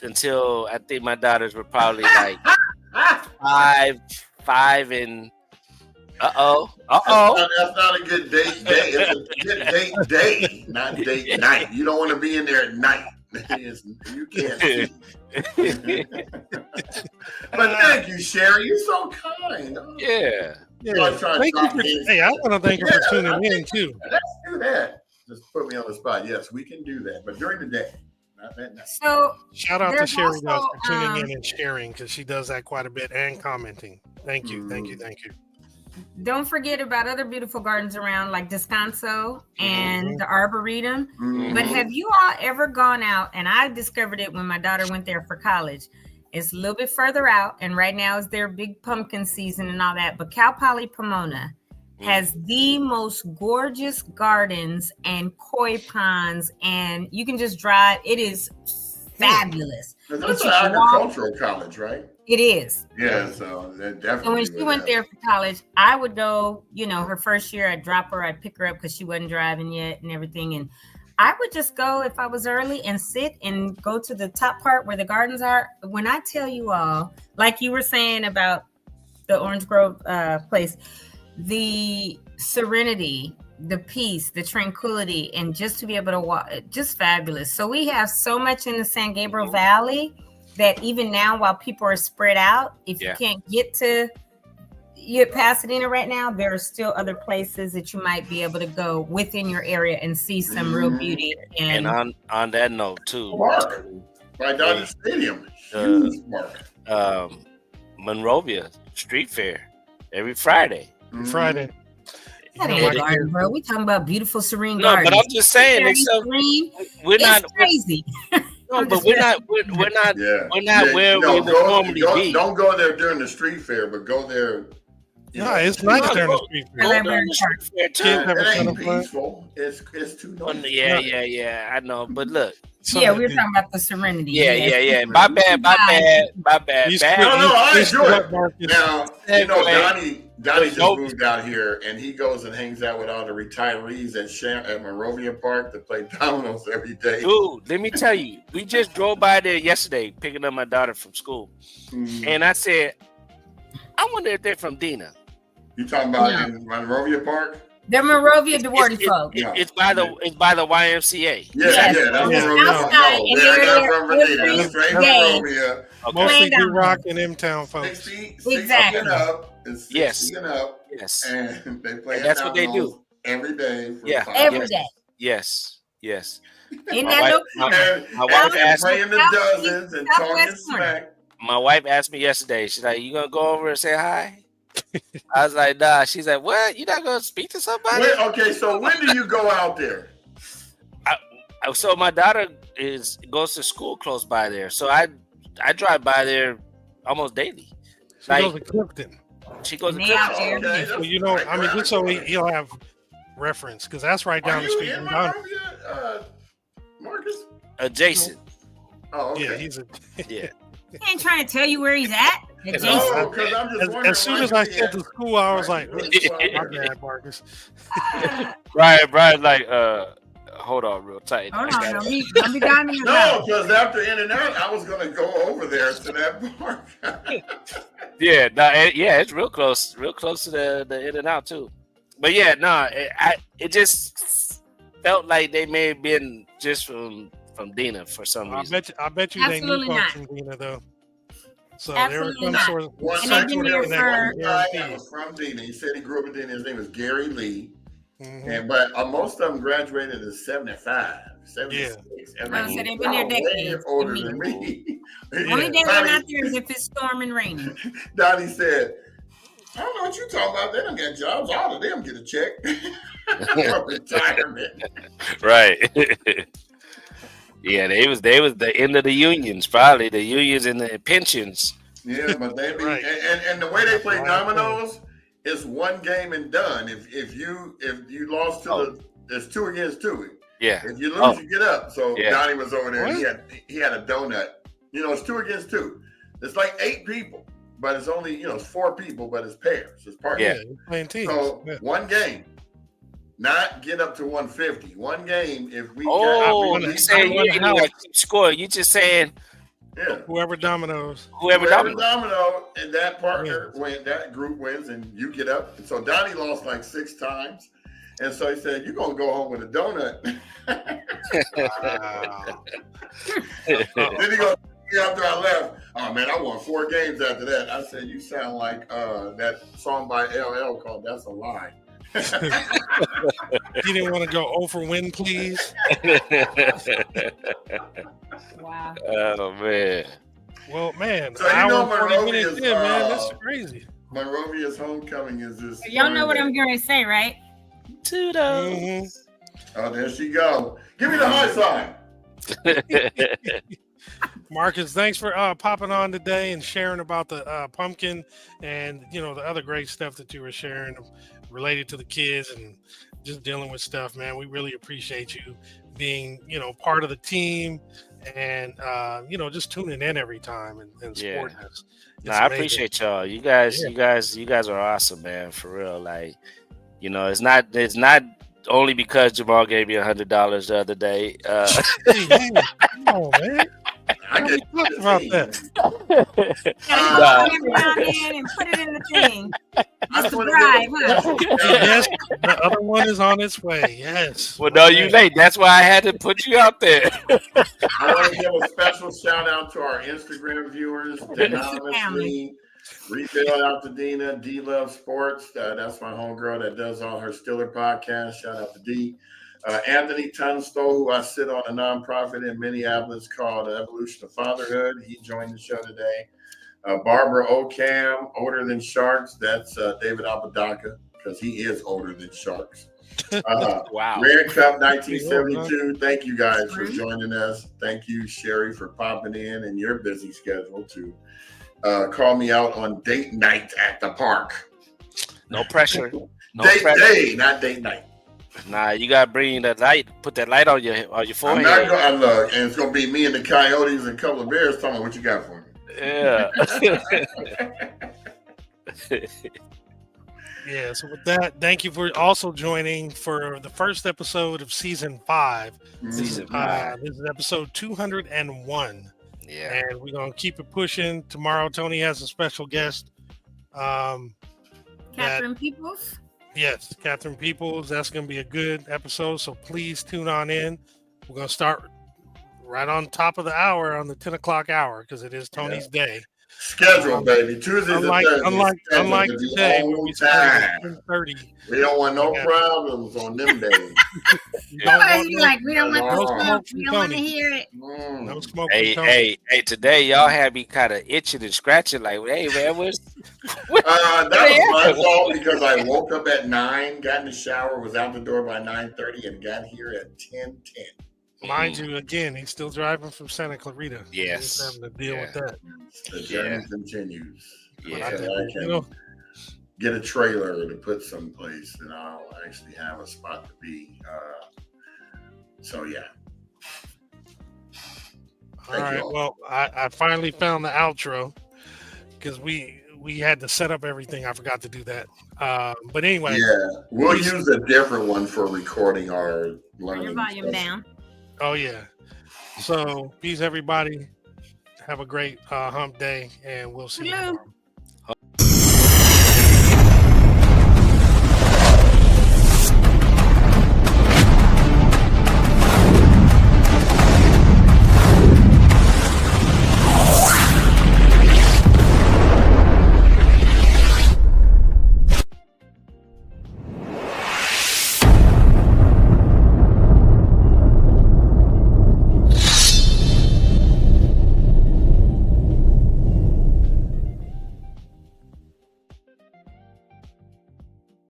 until I think my daughters were probably like 5 and That's not a good date day. It's a good date day, not date night. You don't want to be in there at night. You can't see. But thank you, Sherry. You're so kind. Yeah. I want to thank you for tuning in too. Let's do that. Just put me on the spot. Yes, we can do that, but during the day, not at night. So shout out to Sherry for tuning in and sharing, because she does that quite a bit, and commenting. Thank you. Don't forget about other beautiful gardens around, like Descanso and the Arboretum. But have you all ever gone out? And I discovered it when my daughter went there for college. It's a little bit further out, and right now is their big pumpkin season and all that. But Cal Poly Pomona has the most gorgeous gardens and koi ponds, and you can just drive. It is fabulous. That's an agricultural college, right? It is. Yeah, so that definitely. So when she went there for college, I would go, her first year, I'd drop her, I'd pick her up because she wasn't driving yet and everything. And I would just go if I was early and sit and go to the top part where the gardens are. When I tell you all, like you were saying about the Orange Grove place, the serenity, the peace, the tranquility, and just to be able to walk, just fabulous. So we have so much in the San Gabriel Valley that even now, while people are spread out, if you can't get to Pasadena right now, there are still other places that you might be able to go within your area and see some real beauty. And on that note too, park by Dodger Stadium, huge park. Monrovia Street Fair every Friday. Friday. That ain't a garden, bro. We talking about beautiful, serene gardens. No, but I'm just saying, we're not crazy. No, but we're not where we would normally be. Don't go there during the street fair, but go there. It's nice during the street fair. It ain't peaceful. It's too noisy. Yeah. I know, but look. We were talking about the serenity. Yeah. My bad. No, I enjoy it. Now, Donnie just moved out here, and he goes and hangs out with all the retirees at Monrovia Park to play dominoes every day. Dude, let me tell you, we just drove by there yesterday picking up my daughter from school, and I said, I wonder if they're from Dina. You talking about in Monrovia Park? They're Monrovia Duarte folk. It's by the YMCA. That's Monrovia. They're not from Virginia. Straight Monrovia. Mostly D-Rock and M-Town folks. 60 and up. Yes. And they play. And that's what they do every day. Every day. Yes. My wife asked me in the dozens and talking smack. My wife asked me yesterday. She's like, "You gonna go over and say hi?" I was like, "Nah." She's like, "What? You not gonna speak to somebody?" So when do you go out there? So my daughter goes to school close by there, so I drive by there almost daily. She goes to Clifton. She goes to Clifton. So, just so he'll have reference, because that's right down the street from Don. Marcus? Jason. Oh, okay. Yeah, he's He ain't trying to tell you where he's at. Because I'm just wondering. As soon as I said to school, I was like, "My bad, Marcus." Brian's like, hold on real tight. Hold on, don't be down in No, because after In-N-Out, I was going to go over there to that park. It's real close to the In-N-Out too. But it just felt like they may have been just from Dina for some reason. I bet you Absolutely they knew not. from Dina though. So Absolutely there was One guy was from Dina. He said he grew up in Dina. His name was Gary Lee. But most of them graduated in 75, 76. So they've been there decades. Older than me. Only day we're not there is if it's storming and raining. Donnie said, I don't know what you talking about. They don't get jobs. All of them get a check for retirement. Right. Yeah, they was the end of the unions, probably the unions and the pensions. Yeah, but they be Right. and the way they play dominoes is one game and done. If you lost to it's 2 against 2. Yeah. If you lose, you get up. So Yeah. Donnie was over there. What? He had a donut. It's 2 against 2. It's like 8 people, but it's only it's 4 people, but it's pairs. It's partners. Yeah, you're playing teams. So Yeah. one game, not get up to 150. One game. If we you saying you ain't gonna keep scoring. You just saying Whoever dominoes. whoever dominoes. domino and that partner that group wins, and you get up. And so Donnie lost like 6 times. And so he said, "You're gonna go home with a donut." Wow. Then he goes, after I left, "Oh man, I won 4 games after that." I said, "You sound like that song by LL called 'That's a Lie.'" You didn't want to go over win, please. Wow. Oh man. Well, man, So you hour know and 40 minutes Monrovia's, in, man. That's crazy. Monrovia's homecoming is this. Y'all know what I'm going to say, right? Toodles. Mhm. Oh, there she go. Give me the high sign. Marcus, thanks for popping on today and sharing about the pumpkin and the other great stuff that you were sharing related to the kids and just dealing with stuff, man. We really appreciate you being part of the team and just tuning in every time and supporting us. No, I appreciate y'all. You guys are awesome, man. For real. Like, it's not only because Jamal gave me $100 the other day. Hey, come on, man. I We get talked about that. And put it in the thing. I Just a wanna bribe, give huh? Yes, the other one is on its way. Yes. Well, no, you late. That's why I had to put you out there. I want to give a special shout out to our Instagram viewers, anonymously. Retail Altadena, D Love Sports. That's my homegirl that does all her Stiller podcasts. Shout out to D. Anthony Tunstall, who I sit on a nonprofit in Minneapolis called Evolution of Fatherhood. He joined the show today. Barbara Ocam, Older Than Sharks. That's David Apodaca, because he is older than sharks. Wow. Rare Cup 1972. Thank you guys for joining us. Thank you, Sherry, for popping in your busy schedule to call me out on date night at the park. No pressure. No Date pressure. day, not date night. Nah, you gotta bring that light. Put that light on your I'm forehead. not going to look, and it's going to be me and the Coyotes and a couple of Bears talking about what you got for me. Yeah. Yeah, so with that, thank you for also joining for the first episode of season 5. Season 5. This is episode 201. Yeah. And we're going to keep it pushing. Tomorrow, Tony has a special guest. Catherine Peoples. Yes, Catherine Peoples. That's going to be a good episode. So please tune on in. We're going to start right on top of the hour on the 10 o'clock hour because it is Tony's day. Schedule, baby. Tuesdays and Thursdays. Unlike today, when we start at 10:30. We don't want no problems on them days. We don't want to hear it. No smoke. Hey, today y'all had me kind of itching and scratching like, hey, man, what's... That was my fault because I woke up at 9, got in the shower, was out the door by 9:30, and got here at 10:10. Mind you, again, he's still driving from Santa Clarita. Yes. He's having to deal with that. The journey continues. Yeah. Until I can get a trailer to put someplace, and I'll actually have a spot to be. So, yeah. All right. Well, I finally found the outro because we had to set up everything. I forgot to do that. But anyway. Yeah. We'll use a different one for recording our learning. Your volume down. Oh, yeah. So, peace, everybody. Have a great hump day, and we'll see you tomorrow.